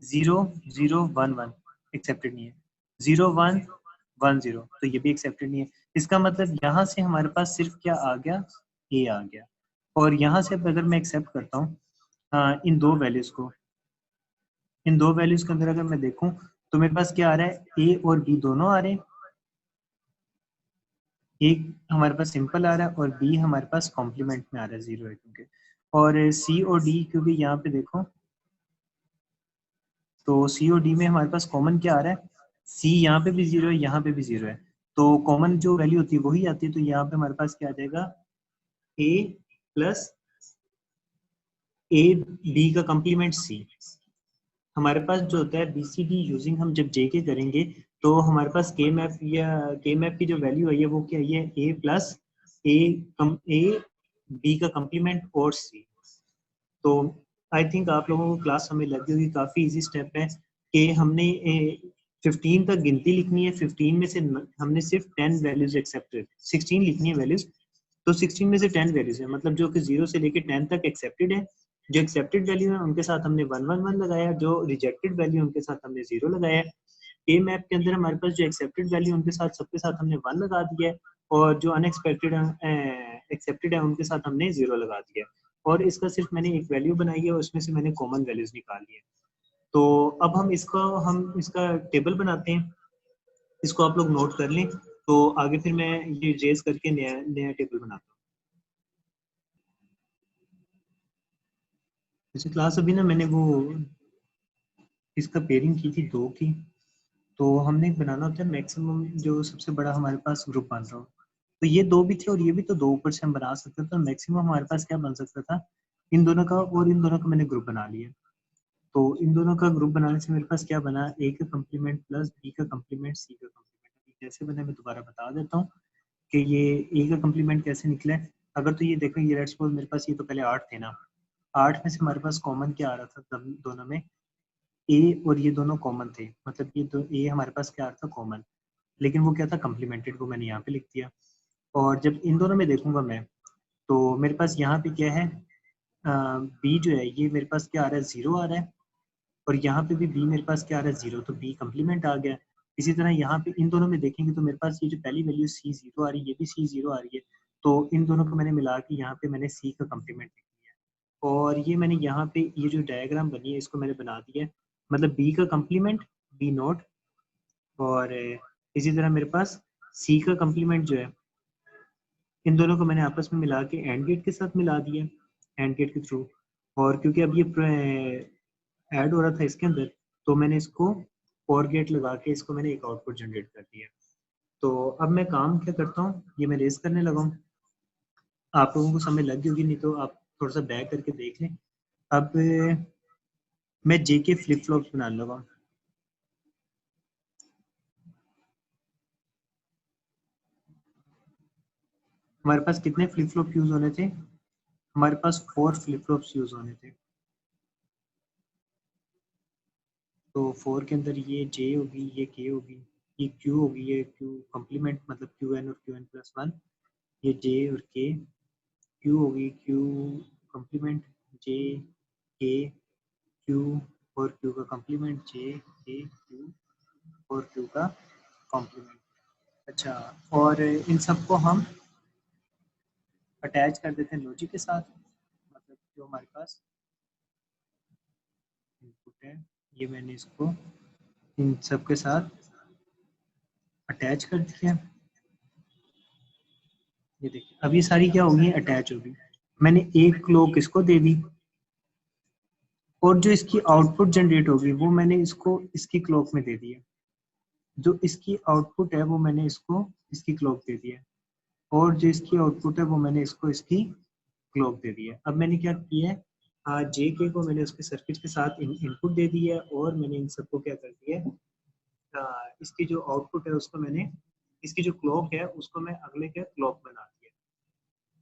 0 0 1 1 एक्सेप्टेड नहीं है। 0 1 1 0 तो ये भी एक्सेप्टेड नहीं है। इसका मतलब यहाँ से हमारे पास सिर्फ क्या आ गया, ए आ गया। और यहाँ से अब अगर मैं एक्सेप्ट करता हूँ इन दो वैल्यूज़ को, इन दो वैल्यूज़ के अंदर अगर मैं देखूँ तो मेरे पास क्या आ रहा है, ए और बी दोनों आ रहे हैं। एक हमारे पास सिंपल आ रहा है और बी हमारे पास कॉम्प्लीमेंट में आ रहा है, 0 है क्योंकि। और सी और डी क्योंकि यहाँ पे देखो तो सी और डी में हमारे पास कॉमन क्या आ रहा है, सी यहाँ पे भी 0 है, यहाँ पे भी 0 है। तो कॉमन जो वैल्यू होती है वही आती है। तो यहाँ पे हमारे पास क्या आ जाएगा, ए प्लस ए बी का कम्प्लीमेंट सी। हमारे पास जो होता है BCD यूजिंग हम जब JK करेंगे तो हमारे पास के मैप या के मैप की जो वैल्यू आई है वो क्या है, ए प्लस ए बी का कम्प्लीमेंट और सी। तो आई थिंक आप लोगों को क्लास समझ लग गई होगी, काफ़ी इजी स्टेप है कि हमने 15 तक गिनती लिखनी है। 15 में से हमने सिर्फ 10 वैल्यूज एक्सेप्ट, 16 लिखनी है वैल्यूज। तो 16 में से 10 वैल्यूज है, मतलब जो कि 0 से लेकर 10 तक एक्सेप्टेड है। जो एक्सेप्टेड वैल्यू है उनके साथ हमने 1 1 1 लगाया, जो रिजेक्टेड वैल्यू उनके साथ हमने 0 लगाया। ए मैप के अंदर हमारे पास जो एक्सेप्टेड वैल्यू उनके साथ सबके साथ हमने 1 लगा दिया है, और जो अनएक्सपेक्टेड एक्सेप्टेड है उनके साथ हमने 0 लगा दिया है। और इसका सिर्फ मैंने एक वैल्यू बनाई है और उसमें से मैंने कॉमन वैल्यूज निकाल ली है। तो अब हम इसका टेबल बनाते हैं। इसको आप लोग नोट कर लें, तो आगे फिर मैं ये रेज करके नया नया टेबल बनाता हूँ। जैसे क्लास अभी ना मैंने वो इसका पेयरिंग की थी 2 की। तो हमने एक बनाना होता है मैक्सिमम, जो सबसे बड़ा हमारे पास ग्रुप बन रहा हो। तो ये 2 भी थे और ये भी, तो 2 ऊपर से हम बना सकते थे। तो मैक्सिमम हमारे पास क्या बन सकता था, इन दोनों का और इन दोनों का मैंने ग्रुप बना लिया। तो इन दोनों का ग्रुप बनाने से मेरे पास क्या बना, ए का कम्प्लीमेंट प्लस बी का कम्प्लीमेंट सी का कम्प्लीमेंट। कैसे बना मैं दोबारा बता देता हूँ कि ये ए का कम्प्लीमेंट कैसे निकला है। अगर तो ये देखो, ये लेट्स सपोज मेरे पास ये तो पहले 8 थे ना, 8 में से हमारे पास कॉमन क्या आ रहा था तब दोनों में, ए और ये दोनों कॉमन थे। मतलब ये दो ए हमारे पास क्या आ रहा था, कॉमन। लेकिन वो क्या था, कम्प्लीमेंटेड, वो मैंने यहाँ पे लिख दिया। और जब इन दोनों में देखूंगा मैं, तो मेरे पास यहाँ पे क्या है, बी जो है ये मेरे पास क्या आ रहा है, 0 आ रहा है। और यहाँ पे भी बी मेरे पास क्या आ रहा है, 0, तो बी कम्प्लीमेंट आ गया। इसी तरह यहाँ पे इन दोनों में देखेंगे तो मेरे पास ये जो पहली वैल्यू सी 0 आ रही है, ये भी सी 0 आ रही है। तो इन दोनों को मैंने मिला के यहाँ पे मैंने सी का कम्प्लीमेंट लिख दिया। और ये मैंने यहाँ पे ये जो डायग्राम बनी है इसको मैंने बना दिया है। मतलब बी का कम्प्लीमेंट बी नोट, और इसी तरह मेरे पास सी का कम्प्लीमेंट जो है, इन दोनों को मैंने आपस में मिला के एंड गेट के साथ मिला दिया, एंड गेट के थ्रू। और क्योंकि अब ये ऐड हो रहा था इसके अंदर, तो मैंने इसको और गेट लगा के इसको मैंने एक आउटपुट जनरेट कर दिया। तो अब मैं काम क्या करता हूँ, ये मैं रेस करने लगा हूँ। आप लोगों को समझ लग गई होगी, नहीं तो आप थोड़ा सा बैक करके देख लें। अब मैं जे के फ्लिप फ्लॉप बना लगा। हमारे पास कितने फ्लिप फ्लॉप यूज होने थे, हमारे पास 4 फ्लिप फ्लॉप्स यूज होने थे। तो 4 के अंदर ये जे होगी, ये के होगी, ये क्यू होगी, ये क्यू कम्प्लीमेंट मतलब क्यू एन और क्यू एन प्लस वन। ये जे और के, क्यू होगी, क्यू कम्प्लीमेंट, जे के क्यू, और क्यू का कम्प्लीमेंट जे के क्यू, और क्यू का कॉम्प्लीमेंट। अच्छा, और इन सबको हम अटैच कर देते हैं लॉजिक के साथ। मतलब जो हमारे पास इनपुट है, ये मैंने इसको इन सब के साथ अटैच कर दिया। ये देखिए अब ये सारी क्या होगी, अटैच होगी। मैंने एक क्लॉक इसको दे दी, और जो इसकी आउटपुट जनरेट होगी वो मैंने इसको इसकी क्लॉक में दे दिया। जो इसकी आउटपुट है वो मैंने इसको इसकी क्लॉक दे दिया, और जो इसकी आउटपुट है वो मैंने इसको इसकी क्लॉक दे दिया। अब मैंने क्या किया है, जे के को मैंने उसके सर्किट के साथ इनपुट दे दिया है, और मैंने इन सबको क्या कर दिया है, इसकी जो आउटपुट है उसको मैंने, इसकी जो क्लॉक है उसको मैं अगले के क्लॉक बना दिया।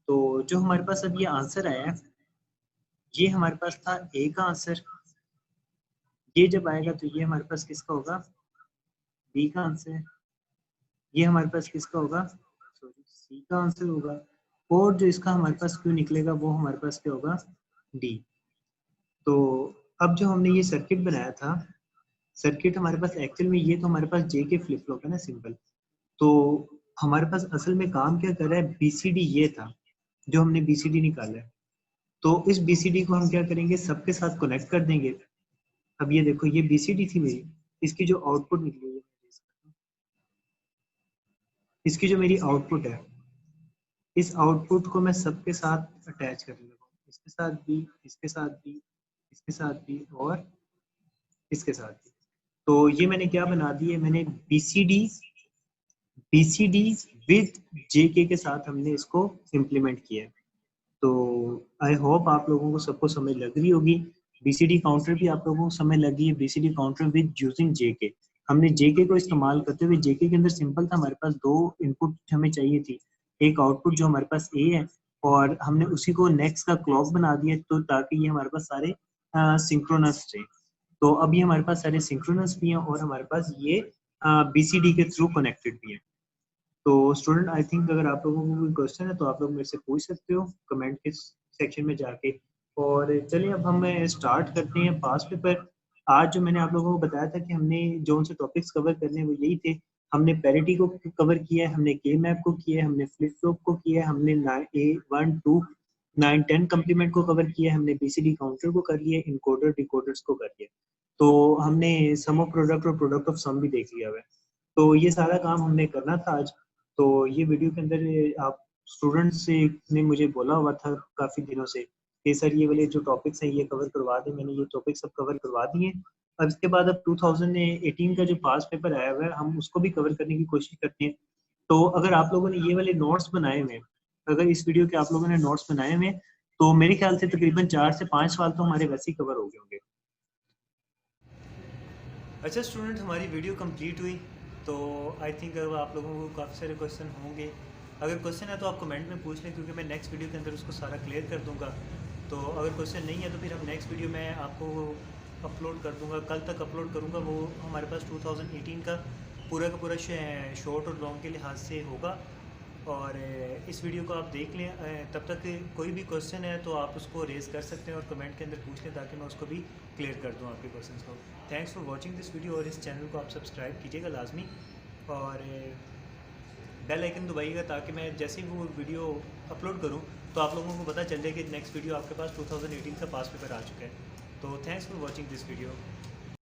तो जो हमारे पास अब ये आंसर आया है, ये हमारे पास था ए का आंसर, ये जब आएगा तो ये हमारे पास किसका होगा, बी का आंसर, ये हमारे पास किसका होगा, सॉरी सी का आंसर होगा, और जो इसका हमारे पास क्यू निकलेगा वो हमारे पास क्या होगा, डी। तो अब जो हमने ये सर्किट बनाया था, सर्किट हमारे पास एक्चुअल में ये तो हमारे पास जे के फ्लिप फ्लॉप है ना, सिंपल। तो हमारे पास असल में काम क्या कर रहा है, बीसीडी ये था जो हमने बीसीडी निकाला है। तो इस बीसीडी को हम क्या करेंगे, सबके साथ कनेक्ट कर देंगे। अब ये देखो, ये बीसीडी थी मेरी, इसकी जो आउटपुट निकली है, इसकी जो मेरी आउटपुट है, इस आउटपुट को मैं सबके साथ अटैच कर लूँगा, इसके साथ भी, इसके साथ भी, इसके साथ भी, और इसके साथ भी। तो ये मैंने क्या बना दी है, मैंने बीसीडी बीसीडी विद जेके के साथ हमने इसको इम्प्लीमेंट किया है। तो आई होप आप लोगों को सबको समझ लग रही होगी। बीसीडी काउंटर भी आप लोगों को समझ लगी है, बीसीडी काउंटर विद यूजिंग जेके। हमने जेके को इस्तेमाल करते हुए, जेके के अंदर सिंपल था, हमारे पास दो इनपुट हमें चाहिए थी, एक आउटपुट जो हमारे पास ए है, और हमने उसी को नेक्स्ट का क्लॉक बना दिया, तो ताकि ये हमारे पास सारे सिंक्रोनस थे। तो अभी हमारे पास सारे सिंक्रोनस भी हैं और हमारे पास ये बीसीडी के थ्रू कनेक्टेड भी है। तो स्टूडेंट, आई थिंक अगर आप लोगों को कोई क्वेश्चन है तो आप लोग मेरे से पूछ सकते हो कमेंट के सेक्शन में जाके। और चलिए अब हम स्टार्ट करते हैं पास पेपर। आज जो मैंने आप लोगों को बताया था कि हमने जो उनसे टॉपिक्स कवर करने वो यही थे। हमने पैरिटी को कवर किया है, हमने के मैप को किया है, हमने फ्लिप फ्लॉप को किया है, हमने A1 2 9 10 कम्प्लीमेंट को कवर किया है, हमने बीसीडी काउंटर को कर लिया, इनकोडर डिकोडर्स को कर लिया। तो हमने सम ऑफ प्रोडक्ट और प्रोडक्ट ऑफ सम भी देख लिया हुआ है। तो ये सारा काम हमने करना था आज। तो ये वीडियो के अंदर आप स्टूडेंट्स से ने मुझे बोला हुआ था काफ़ी दिनों से कि सर ये वाले जो टॉपिक्स हैं ये कवर करवा दें। मैंने ये टॉपिक सब कवर करवा दिए। अब इसके बाद अब 2018 का जो पास पेपर आया हुआ है हम उसको भी कवर करने की कोशिश करते हैं। तो अगर आप लोगों ने ये वाले नोट्स बनाए हुए हैं, अगर इस वीडियो के आप लोगों ने नोट्स बनाए हुए हैं, तो मेरे ख्याल से तकरीबन 4 से 5 सवाल तो हमारे वैसे ही कवर हो गए होंगे।
अच्छा स्टूडेंट, हमारी वीडियो कंप्लीट हुई। तो आई थिंक अब आप लोगों को काफ़ी सारे क्वेश्चन होंगे। अगर क्वेश्चन है तो आप कमेंट में पूछ लें, क्योंकि मैं नेक्स्ट वीडियो के अंदर उसको सारा क्लियर कर दूंगा। तो अगर क्वेश्चन नहीं है तो फिर हम नेक्स्ट वीडियो में आपको अपलोड कर दूंगा, कल तक अपलोड करूंगा। वो हमारे पास 2018 का पूरा शॉर्ट और लॉन्ग के लिहाज से होगा। और इस वीडियो को आप देख लें। तब तक कोई भी क्वेश्चन है तो आप उसको रेज़ कर सकते हैं और कमेंट के अंदर पूछ लें, ताकि मैं उसको भी क्लियर कर दूं आपके क्वेश्चंस को। Thanks for watching this video, और इस चैनल को आप सब्सक्राइब कीजिएगा लाजमी, और बेल आइकन दबाइएगा, ताकि मैं जैसे ही वो वीडियो अपलोड करूं तो आप लोगों को पता चल जाए कि नेक्स्ट वीडियो आपके पास 2018 का पास पेपर आ चुका है। तो thanks for watching this video.